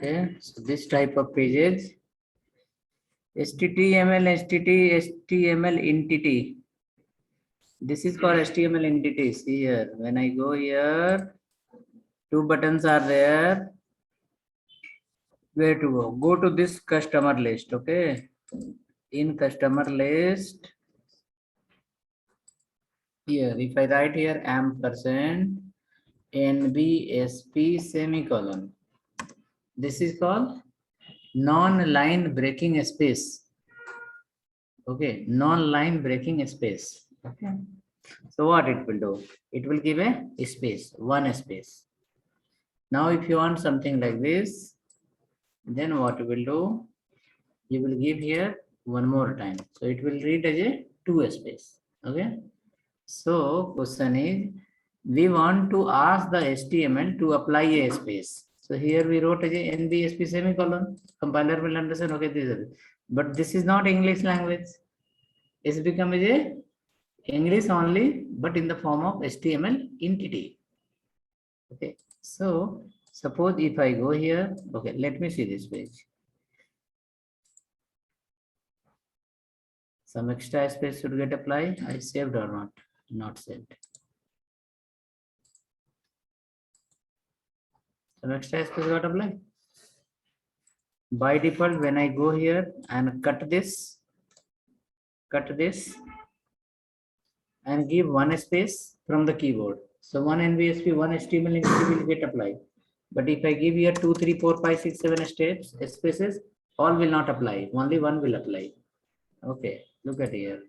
Okay, so this type of pages, HTML entity. This is called HTML entity. See here, when I go here, two buttons are there. Where to go? Go to this customer list. Okay, in customer list, here if I write here ampersand NBSP semicolon, this is called non-line breaking space. Okay, non-line breaking space. Okay, so what it will do? It will give a space, one space. Now if you want something like this, then what you will do? You will give here one more time, so it will read as a two space. Okay, so question is, we want to ask the HTML to apply a space. So here we wrote as a NBSP semicolon. Compiler will understand, okay, this is, but this is not English language. It's become as a English only, but in the form of HTML entity. Okay, so suppose if I go here, okay, let me see this page. Some extra space should get applied. I saved or not? Not saved. Some extra space got applied. By default, when I go here and cut this, and give one space from the keyboard. So one NVSP, one HTML entity will get applied. But if I give here 2, 3, 4, 5, 6, 7 steps, spaces, all will not apply. Only one will apply. Okay, look at here.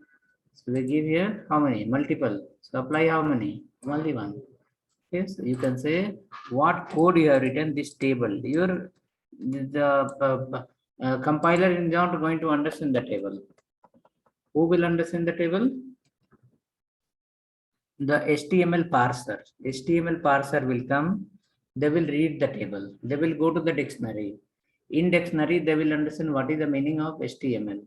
So we give here how many? Multiple. So apply how many? Only one. Okay, so you can say what code you have written this table. The compiler is not going to understand the table. Who will understand the table? The HTML parser. HTML parser will come. They will read the table. They will go to the dictionary. In dictionary, they will understand what is the meaning of HTML.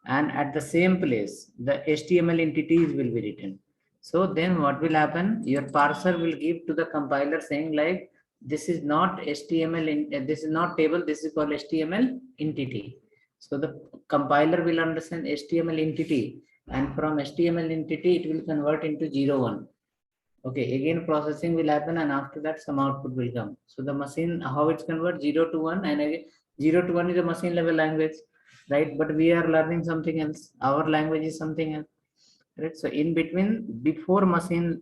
And at the same place, the HTML entities will be written. So then what will happen? Your parser will give to the compiler saying like, this is not HTML, this is not table, this is called HTML entity. So the compiler will understand HTML entity, and from HTML entity, it will convert into 0, 1. Okay, again processing will happen, and after that some output will come. So the machine, how it's convert 0 to 1, and again 0 to 1 is a machine level language, right? But we are learning something else. Our language is something else, right? So in between, before machine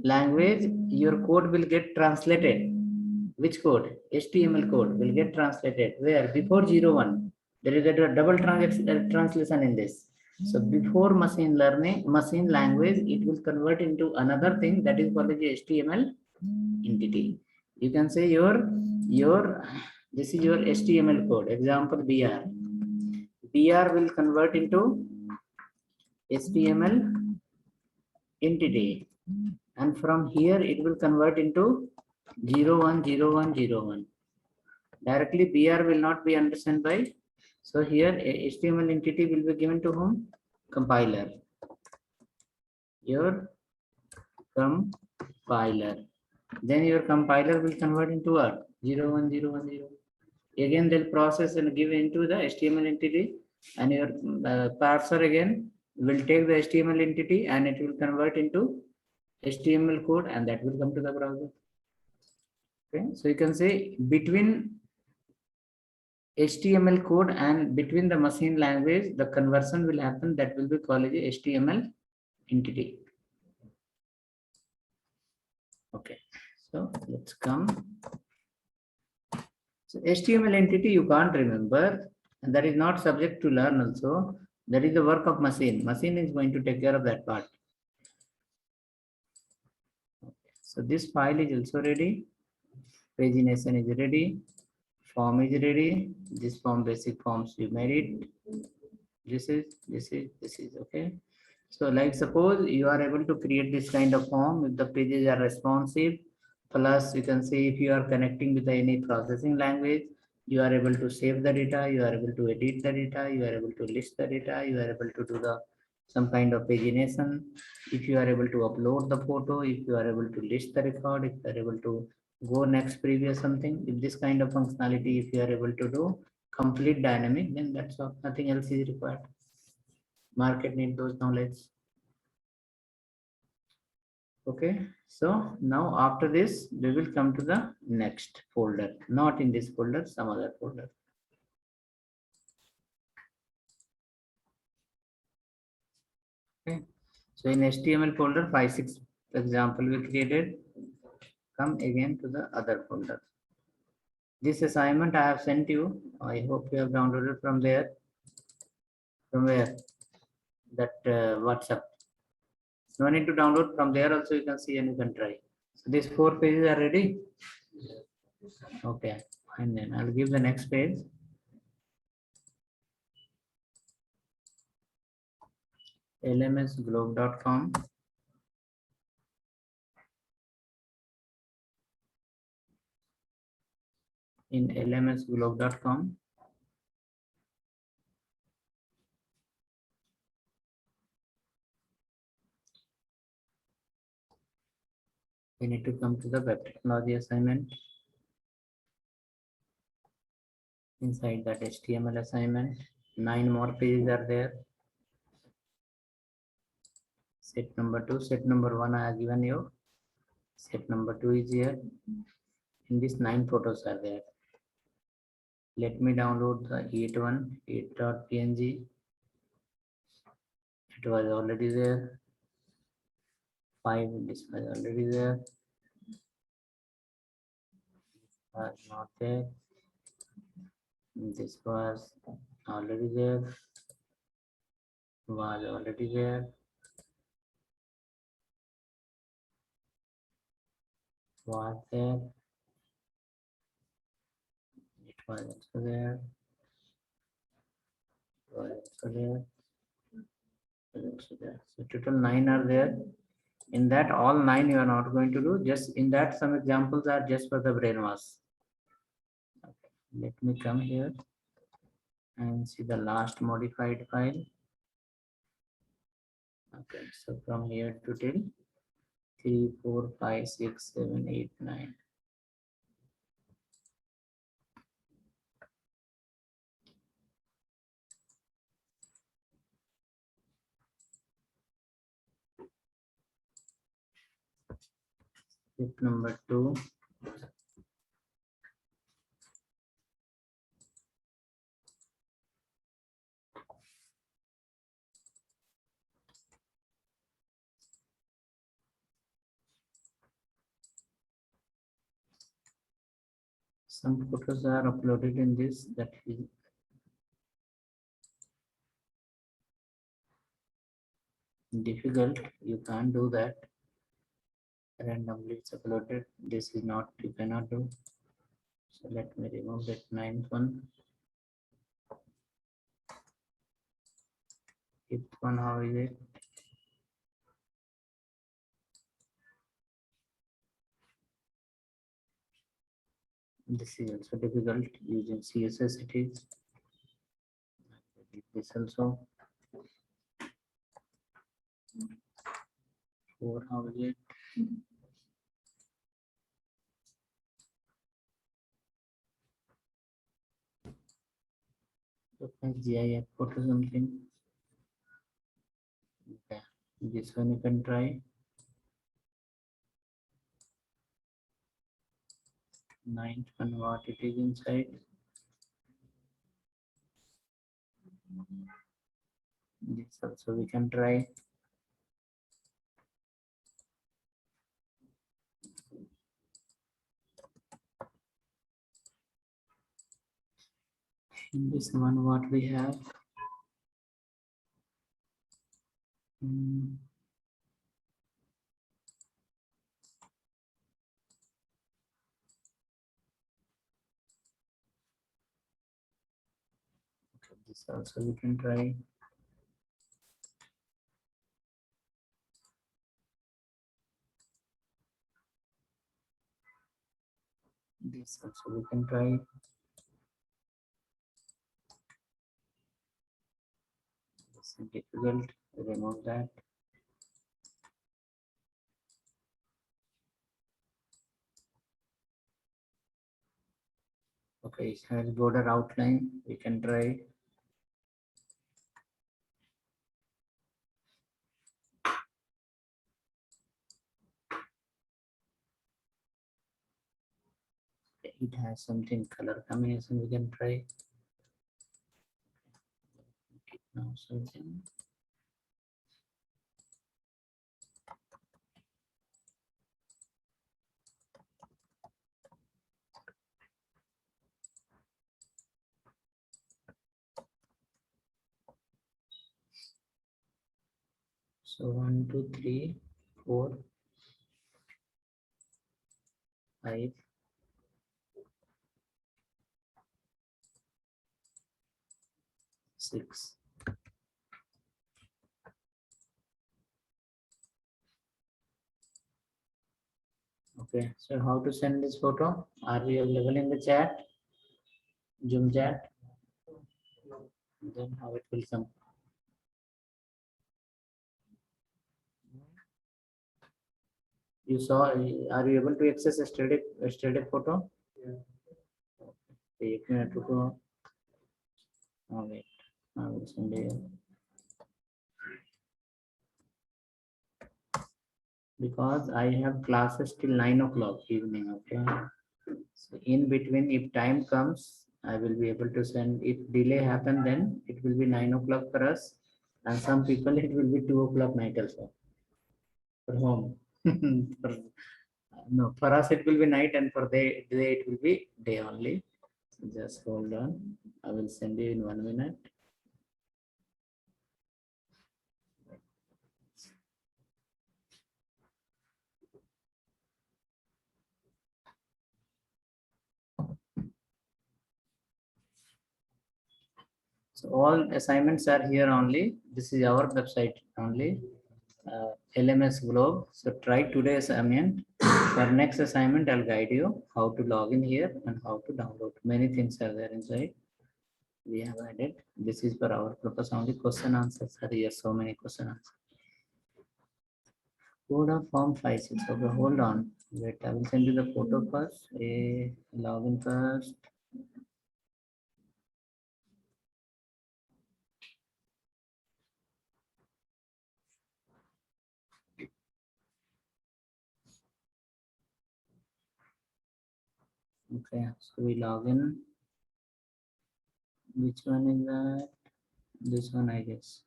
language, your code will get translated. Which code? HTML code will get translated. Where? Before 0, 1. There is a double translation in this. So before machine language, it will convert into another thing that is called as HTML entity. You can say this is your HTML code. Example BR. BR will convert into HTML entity, and from here it will convert into 0, 1, 0, 1, 0, 1. Directly BR will not be understood by. So here HTML entity will be given to whom? Compiler. Your compiler. Then your compiler will convert into what? 0, 1, 0, 1, 0. Again they'll process and give into the HTML entity, and your parser again will take the HTML entity and it will convert into HTML code, and that will come to the browser. Okay, so you can say between HTML code and between the machine language, the conversion will happen. That will be called a HTML entity. Okay, so let's come. So HTML entity you can't remember, and that is not subject to learn also. That is the work of machine. Machine is going to take care of that part. Okay. So this file is also ready. Pagination is ready. Form is ready. This form, basic forms, you made it. This is okay. So like suppose you are able to create this kind of form if the pages are responsive, plus you can say if you are connecting with any processing language, you are able to save the data, you are able to edit the data, you are able to list the data, you are able to do the some kind of pagination. If you are able to upload the photo, if you are able to list the record, if you are able to Go next previous something. If this kind of functionality, if you are able to do complete dynamic, then that's all. Nothing else is required. Market need those knowledge. Okay, so now after this, we will come to the next folder, not in this folder, some other folder. Okay, so in HTML folder 5-6 example we created, come again to the other folder. This assignment I have sent you. I hope you have downloaded from there. From where? That WhatsApp. No need to download from there. Also, you can see and you can try. So these 4 pages are ready. Okay, and then I'll give the next page. lmsglobe.com. In lmsglobe.com. We need to come to the web technology assignment. Inside that HTML assignment, 9 more pages are there. Set number 2, set number 1 I have given you. Set number 2 is here. In this 9 photos are there. Let me download the 8 one, 8.png. It was already there. 5, this was already there. Was not there. This was already there. Was already there. Was there. It was also there. It was also there. It was also there. So total 9 are there. In that all 9 you are not going to do. Just in that some examples are just for the brain wash. Okay. Let me come here and see the last modified file. Okay, so from here to till 3, 4, 5, 6, 7, 8, 9. Step number 2. Some photos are uploaded in this, that is difficult. You can't do that. Randomly it's uploaded. This is not, you cannot do. So let me remove that 9th one. 5th one, how is it? This is also difficult using CSS. It is. This also. 4, how is it? Okay, GIF photo something. Okay, this one you can try. 9th one, what it is inside. This also we can try. In this one, what we have. Okay, this also we can try. This also we can try. This is difficult. Remove that. Okay, it has border outline. We can try. It has something color combination. We can try. Now something. So 1, 2, 3, 4, 5, 6. Okay, so how to send this photo? Are we available in the chat? Zoom chat? Then how it will come? You saw, are you able to access a static photo? एक minute रुको. Oh, wait. I will send you. Because I have classes till 9 o'clock evening. Okay. So in between, if time comes, I will be able to send. If delay happen, then it will be 9 o'clock for us, and some people it will be 2 o'clock night also for home. No, for us it will be night, and for day it will be day only. Just hold on. I will send you in 1 minute. So all assignments are here only. This is our website only. LMS Globe. So try today's assignment. For next assignment, I'll guide you how to log in here and how to download. Many things are there inside. We have added. This is for our purpose only. Question answers are here. So many question answers. Code of form 5, 6. Okay, hold on. Wait, I will send you the photo first. Login first. Okay, so we log in. Which one is that? This one, I guess.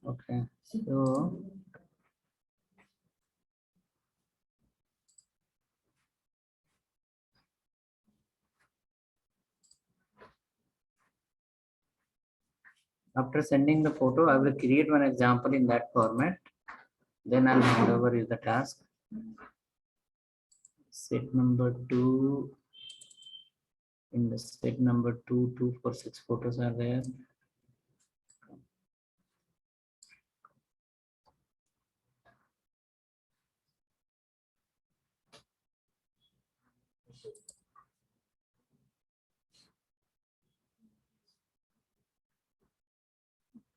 Okay, so after sending the photo, I will create one example in that format. Then I'll hand over you the task. Set number 2. In the set number 2, 2, 4, 6 photos are there.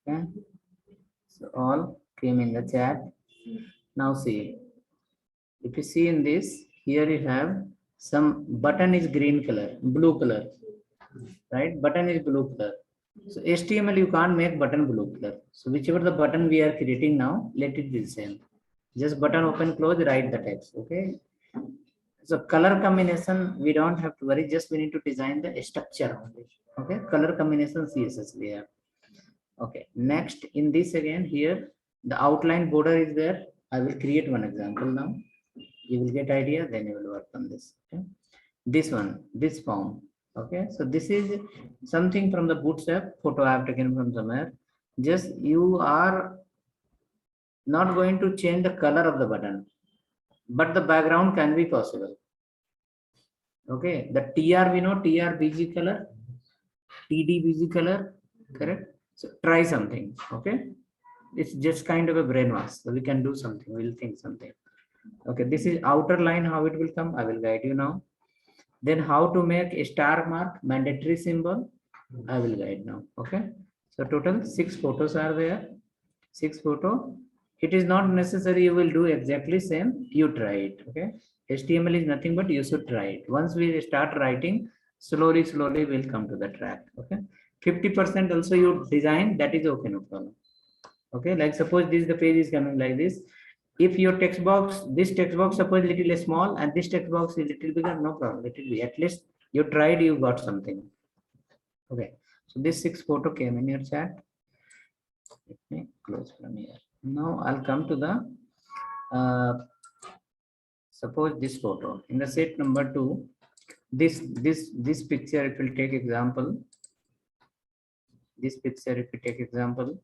Okay. So all came in the chat. Now see, if you see in this, here you have some button is green color, blue color, right? Button is blue color. So HTML, you can't make button blue color. So whichever the button we are creating now, let it be the same. Just button open, close, write the text. Okay. So color combination, we don't have to worry. Just we need to design the structure only. Okay. Color combination CSS we have. Okay. Next, in this again here, the outline border is there. I will create one example now. You will get idea. Then you will work on this. Okay. This one, this form. Okay. So this is something from the Bootstrap photo I have taken from somewhere. Just you are not going to change the color of the button, but the background can be possible. Okay, the TR we know, TRBG color, TDBG color, correct? So try something. Okay, it's just kind of a brainwash. So we can do something. We'll think something. Okay, this is outer line. How it will come? I will guide you now. Then how to make a star mark mandatory symbol? I will guide now. Okay, so total 6 photos are there. 6 photo. it is not necessary you will do exactly same, you try it. Okay, HTML is nothing but you should try it. Once we start writing, slowly we'll come to the track. Okay, 50% also you design, that is okay, no problem. Okay, like suppose this the page is coming like this. If your text box, this text box suppose little small and this text box is little bigger, no problem, let it be. At least you tried, you got something. Okay, so this 6 photo came in your chat. Let me close from here. Now I'll come to the suppose this photo in the set number 2. This picture, if we'll take example, this picture, if we take example,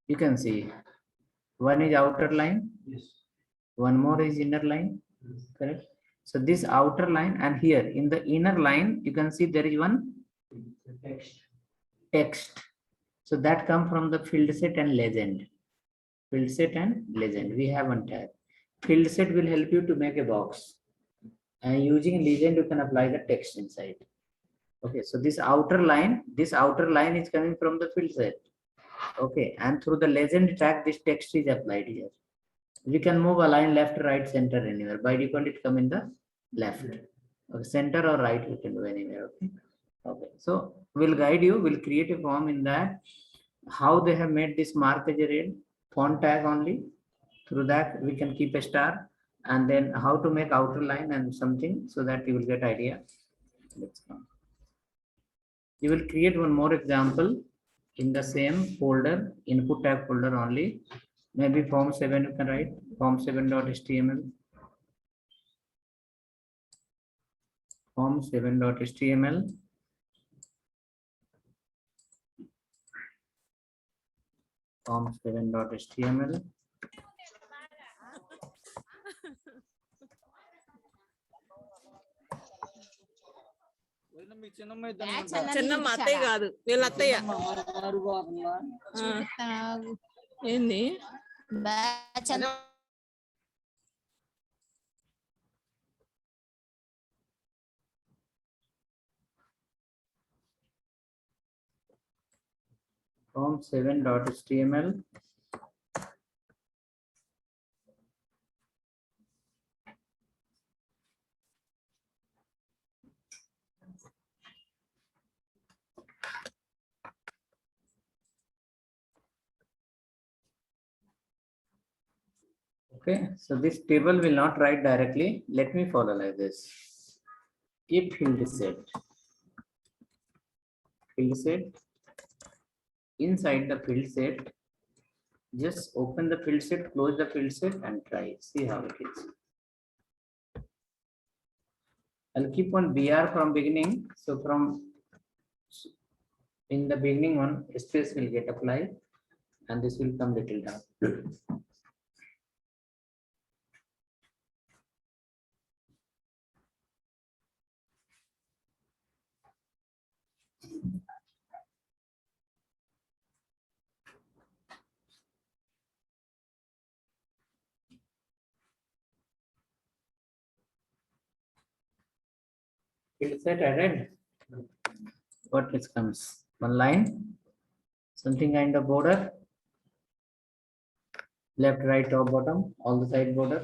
you can see one is outer line, yes, one more is inner line, yes, correct. So this outer line, and here in the inner line you can see there is one text. So that come from the field set and legend. Field set and legend, we have one tag. Field set will help you to make a box, and using legend you can apply the text inside. Okay, so this outer line is coming from the field set. Okay, and through the legend tag this text is applied here. We can move a line left, right, center, anywhere. By default it come in the left. Okay, center or right we can do anywhere. Okay, okay, so we'll guide you, we'll create a form in that. How they have made this mark as a red font tag only. Through that we can keep a star, and then how to make outer line and something, so that you will get idea. Let's come. You will create one more example in the same folder, input tag folder only. Maybe form 7 you can write, form7.html, form7.html, form7.html. చిన్నమ్మ అత్తయ్య కాదు, వీళ్ళ అత్తయ్య. ఏంది form7.html. Okay, so this table will not write directly. Let me follow like this. If field set, inside the field set, just open the field set, close the field set, and try. See how it is. I'll keep on BR from beginning. So from in the beginning one, space will get applied, and this will come little down. Field set added. What it comes? One line, something kind of border, left, right, top, bottom, all the side border.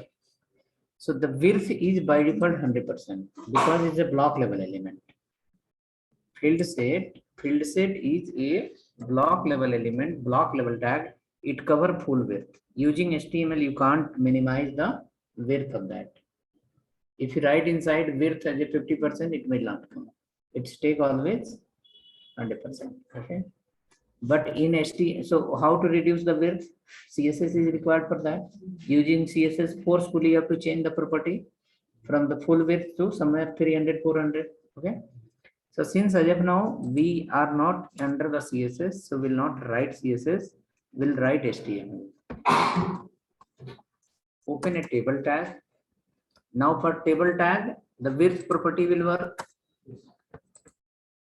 So the width is by default 100% because it's a block level element. Field set is a block level element, block level tag. It cover full width. Using HTML, you can't minimize the width of that. If you write inside width as a 50%, it may not come. It's take always 100%. Okay. But in HTML, so how to reduce the width? CSS is required for that. Using CSS, forcefully you have to change the property from the full width to somewhere 300, 400. Okay. So since as of now we are not under the CSS, so we'll not write CSS. We'll write HTML. Open a table tag. Now for table tag, the width property will work.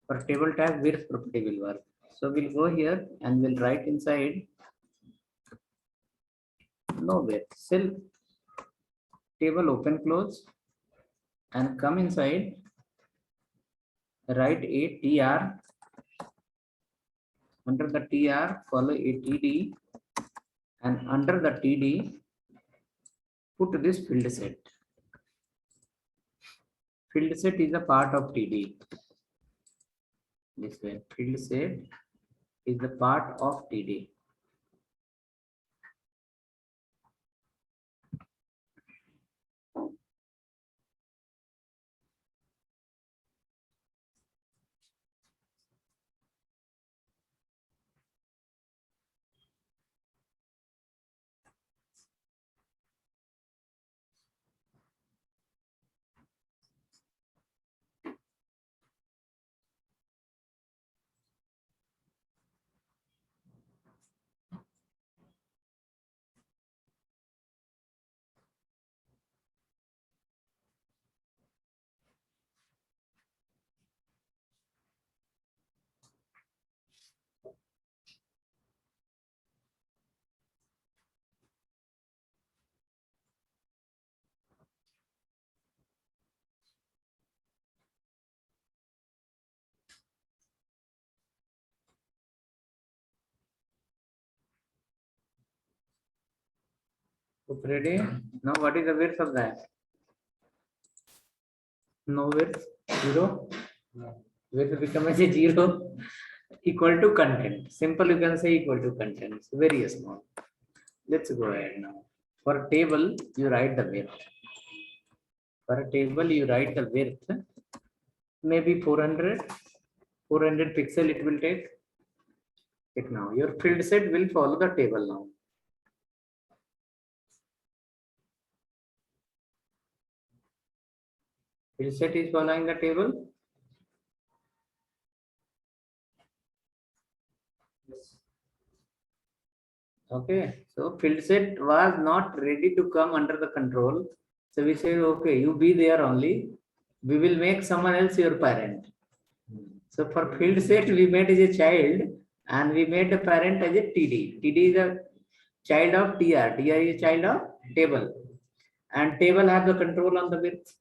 For table tag, width property will work. So we'll go here and we'll write inside no width, cell table open close, and come inside, write a tr, under the tr follow a td, and under the TD, put this field set. Field set is a part of TD. This way, field set is the part of TD. Ready? Now what is the width of that? No width, 0. Width becomes a 0 equal to content. Simple, you can say equal to content. It's very small. Let's go ahead now. For a table, you write the width. For a table, you write the width. Maybe 400 pixel it will take. It now. Your field set will follow the table now. Field set is following the table. Okay, so field set was not ready to come under the control. So we say, okay, you be there only. We will make someone else your parent. So for field set, we made as a child and we made the parent as a TD. TD is a child of TR. TR is a child of table. And table have the control on the width.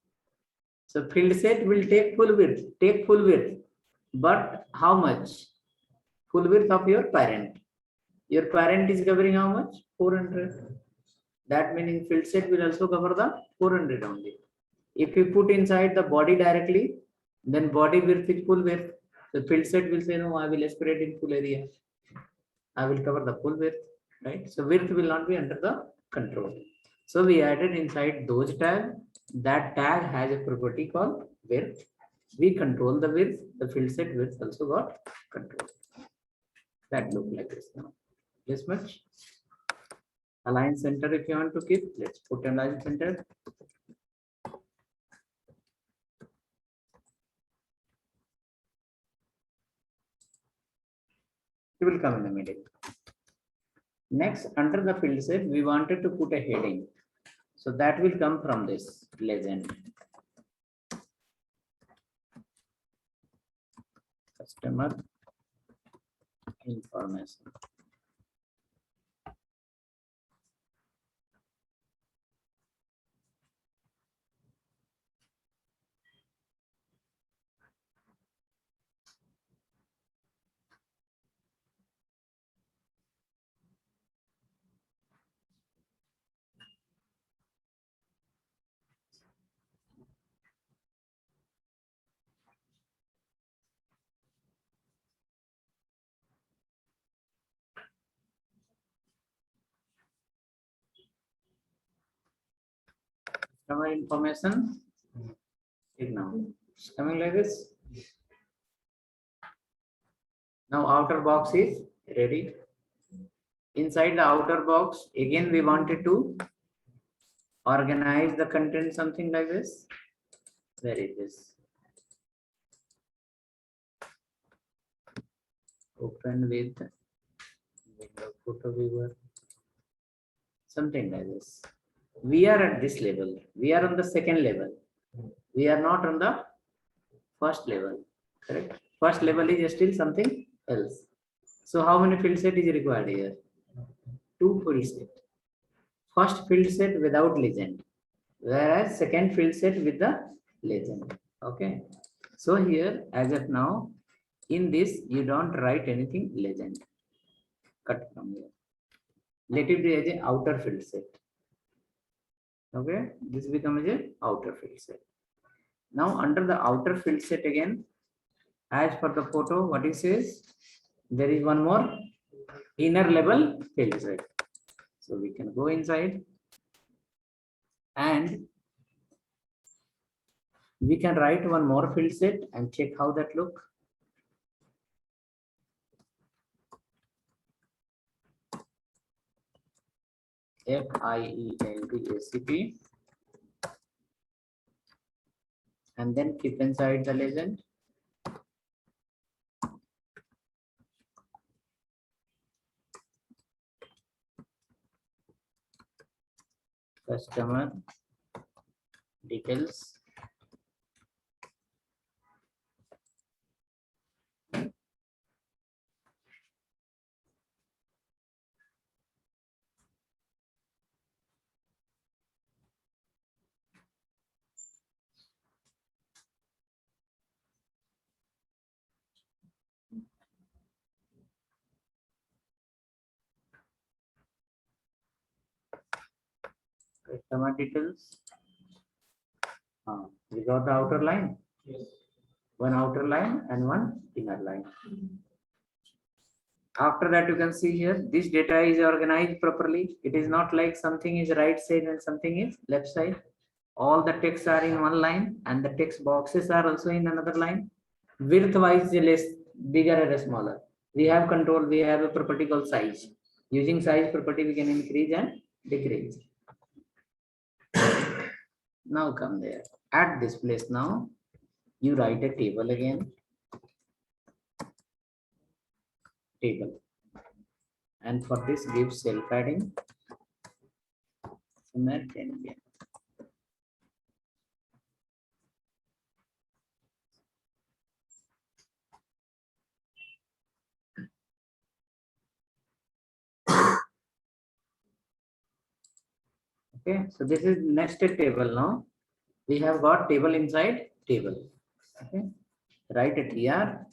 So field set will take full width. But how much? Full width of your parent. Your parent is covering how much? 400. That meaning field set will also cover the 400 only. If you put inside the body directly, then body width is full width. The field set will say, no, I will aspirate in full area. I will cover the full width, right? So width will not be under the control. So we added inside those tag. That tag has a property called width. We control the width. The field set width also got control. That look like this now. This much. Align center if you want to keep. Let's put align center. It will come in the middle. Next, under the field set, we wanted to put a heading. So that will come from this legend. Customer information. Customer information. Take now. It's coming like this. Now outer box is ready. Inside the outer box, again we wanted to organize the content something like this. Where is this? Open with window photo viewer. Something like this. We are at this level. We are on the second level. We are not on the first level. Correct? First level is still something else. So how many field set is required here? 2 field set. First field set without legend, whereas second field set with the legend. Okay. So here, as of now, in this you don't write anything legend. Cut from here. Let it be as a outer field set. Okay, this becomes a outer field set. Now under the outer field set again, as per the photo, what it says, there is one more inner level field set. So we can go inside and we can write one more field set and check how that look. FIELDACP, and then keep inside the legend. Customer details. Customer details. We got the outer line. Yes. One outer line and one inner line. After that, you can see here, this data is organized properly. It is not like something is right side and something is left side. All the texts are in one line and the text boxes are also in another line. Width wise, less bigger or smaller. We have control, we have a property called size. Using size property, we can increase and decrease. Now come there. At this place now, you write a table again. Table. And for this, give self padding. Somewhere 10 again. Okay, so this is nested table now. We have got table inside table. Okay, write a TR,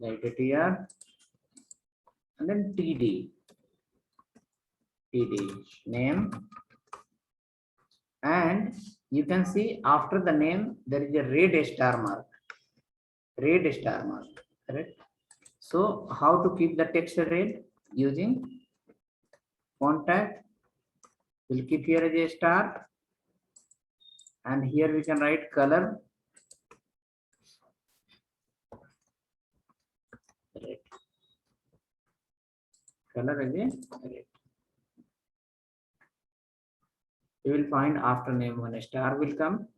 write a TR, and then TD, name, and you can see after the name there is a red star mark, correct? So how to keep the text red? Using font tag, we'll keep here as a star, and here we can write color. Red. Color again red. You will find after name one star will come,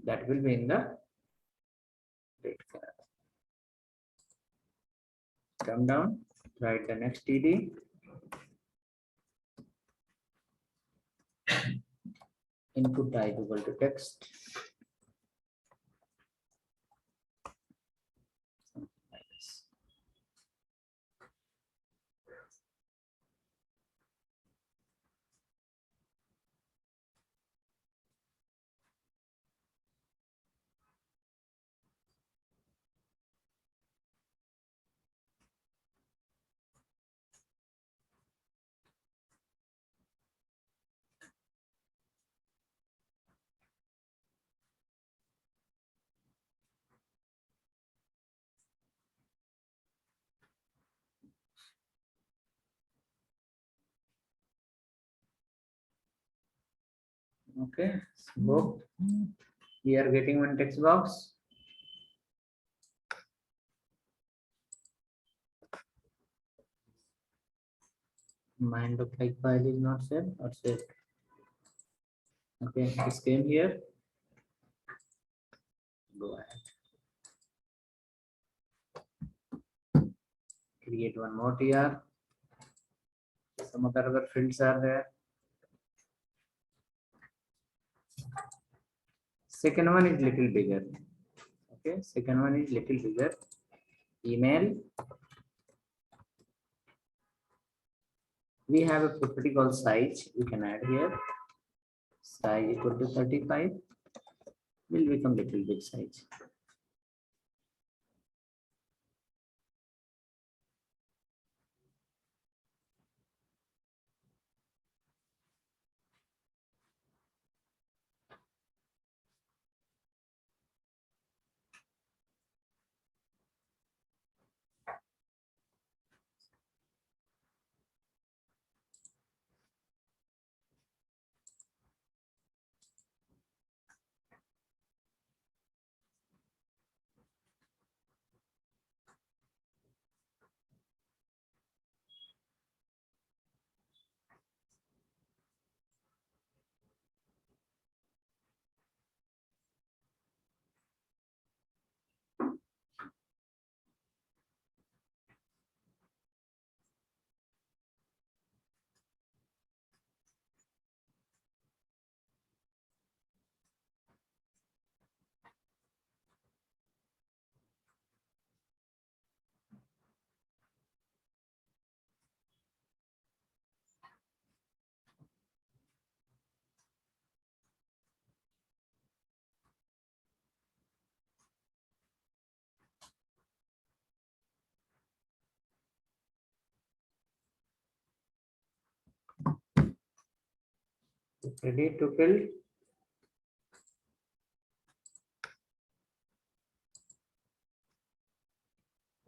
that will be in the red color. Come down, write the next TD. Input type equal to text. Like this. Okay, so we are getting one text box. Mine look like file is not saved or saved. Okay, this came here. Go ahead. Create one more TR. Some other fields are there. Second one is little bigger. Okay, second one is little bigger. Email. We have a property called size. We can add here. Size equal to 35. Will become little big size. Ready to fill?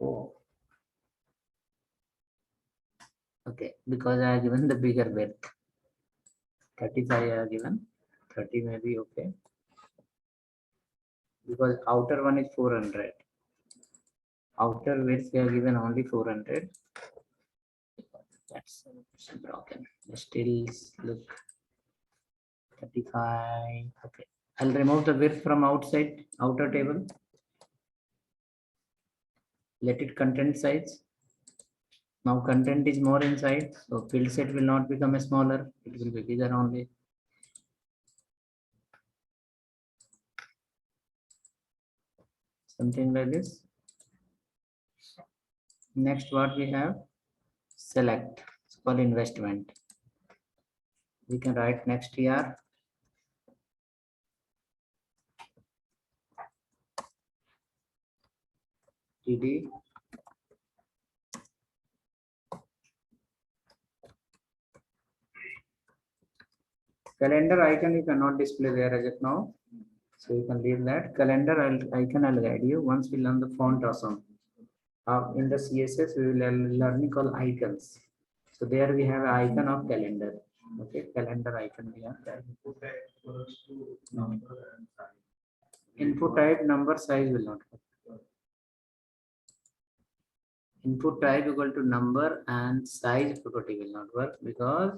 Oh. Okay, because I have given the bigger width. 35 I have given. 30 may be okay. Because outer one is 400. Outer width we have given only 400. That's broken. Still look 35. Okay. I'll remove the width from outside outer table. Let it content size. Now content is more inside, so field set will not become smaller. It will be bigger only. Something like this. Next, what we have? Select. It's called investment. We can write next here. TD. Calendar icon you cannot display there as of now. So you can leave that. Calendar icon I'll guide you once we learn the font awesome. In the CSS we will learning called icons. So there we have an icon of calendar. Okay, calendar icon we have there. Input type, number, size will not work. Input type equal to number and size property will not work because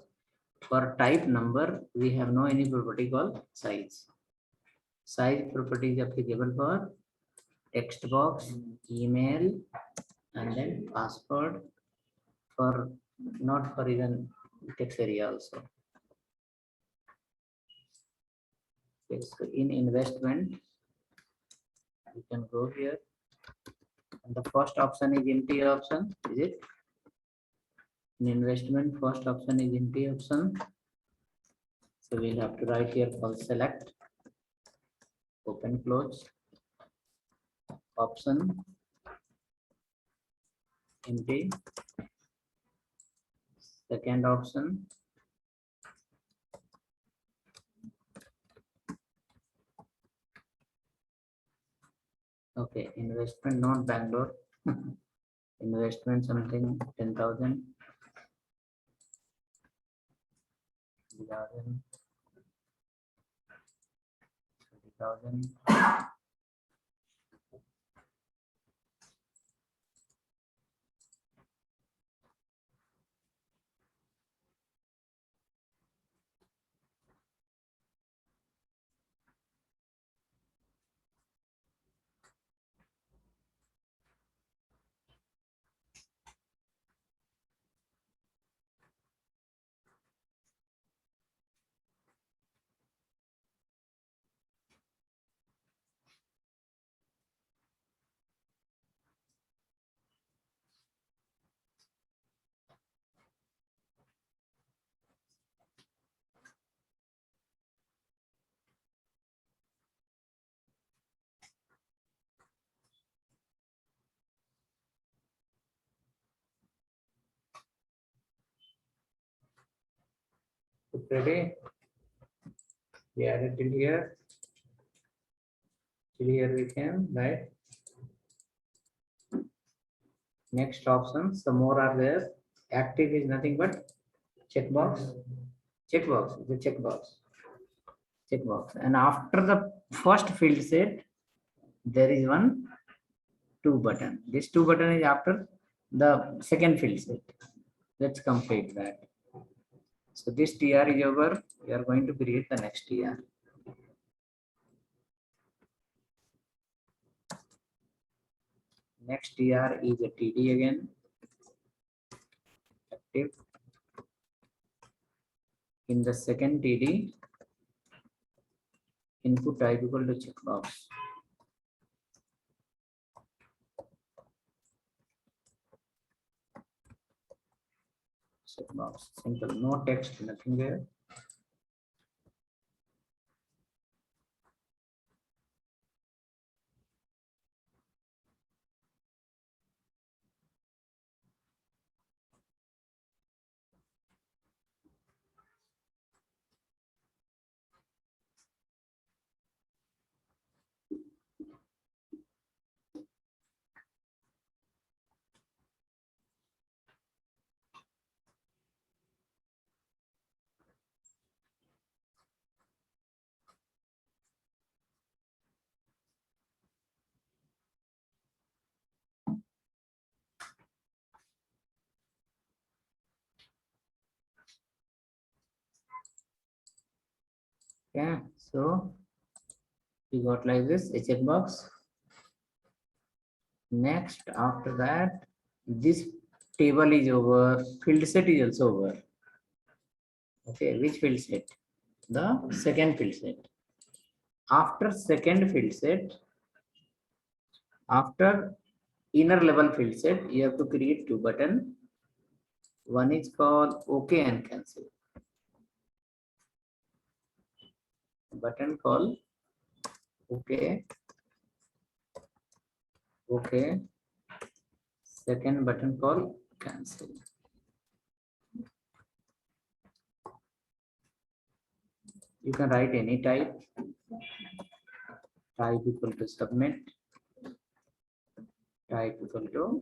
for type number we have no any property called size. Size property is applicable for text box, email, and then password, for not for even text area also. Okay, so in investment, you can go here. And the first option is empty option, is it? In investment, first option is empty option. So we'll have to write here called select, open close, option, empty, second option, okay, investment not Bangalore, investment something 10,000, 11,000, 30,000. Ready? We added till here. Till here we can, right? Next option, some more are there. Active is nothing but checkbox. Checkbox, the checkbox. Checkbox. And after the first field set, there is one two button. This two button is after the second field set. Let's complete that. So this TR is over. We are going to create the next TR. Next TR is a TD again. Active. In the second TD, input type equal to checkbox. Checkbox. Simple. No text, nothing there. Okay, so we got like this a checkbox. Next, after that, this table is over, field set is also over. Okay, which field set? The second field set. After second field set, after inner level field set, you have to create two buttons. One is called OK and cancel. Button called OK. OK. Second button called cancel. You can write any type. Type equal to submit. Type equal to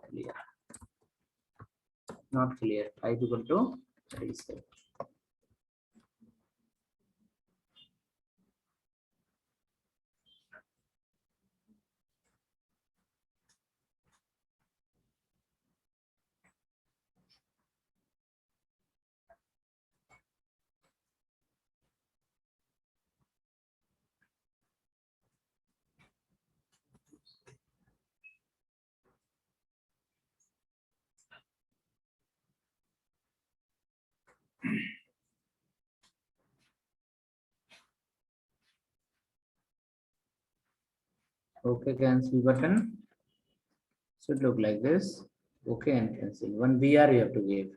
clear. Not clear. Type equal to reset. OK cancel button should look like this. OK and cancel. One BR you have to give.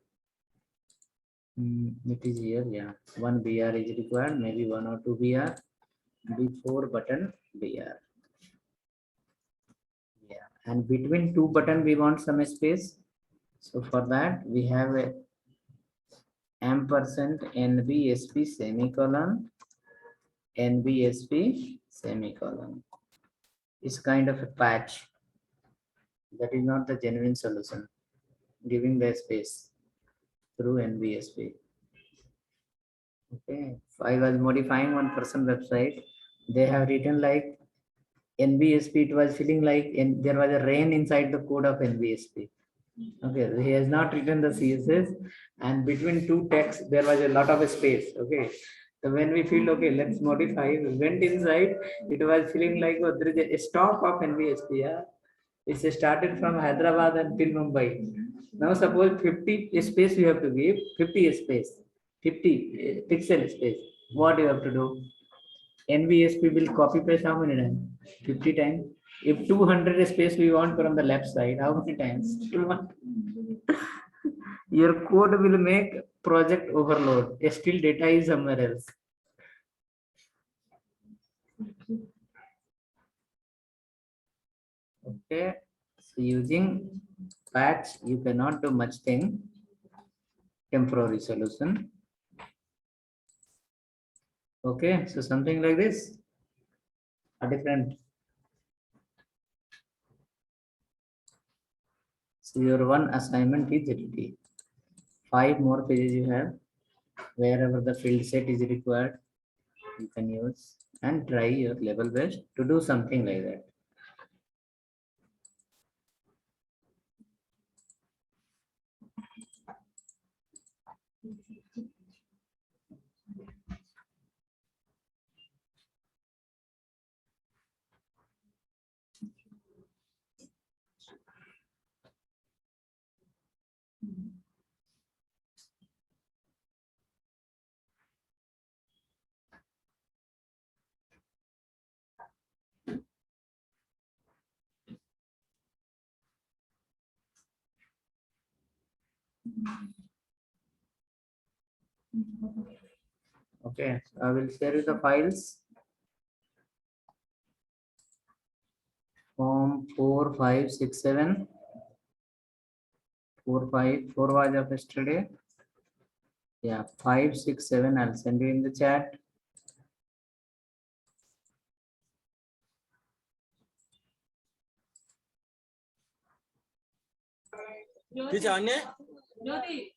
It is here, yeah. One BR is required, maybe one or two BR before button BR. Yeah, and between two button we want some space. So for that we have a ampersand NBSP semicolon NBSP semicolon. It's kind of a patch. That is not the genuine solution. Giving the space through NBSP. Okay, I was modifying one person website. They have written like NBSP. It was feeling like there was a rain inside the code of NBSP. Okay, he has not written the CSS, and between two texts there was a lot of space. Okay, so when we feel okay, let's modify. We went inside. It was feeling like oh, there is a stop of NBSP. Yeah, it's started from Hyderabad until Mumbai. Now suppose 50 space you have to give, 50 space, 50 pixel space. What you have to do? NBSP will copy paste how many times? 50 times. If 200 space we want from the left side, how many times? Your code will make project overload. Still data is somewhere else. Okay. So using patch, you cannot do much thing. Temporary solution. Okay. So something like this. A different. So your one assignment is ready. 5 more pages you have. Wherever the field set is required, you can use and try your level best to do something like that. Okay, I will share you the files. Form 4, 5, 6, 7. 4, 5, 4 was of yesterday. Yeah, 5, 6, 7. I'll send you in the chat. Jyoti.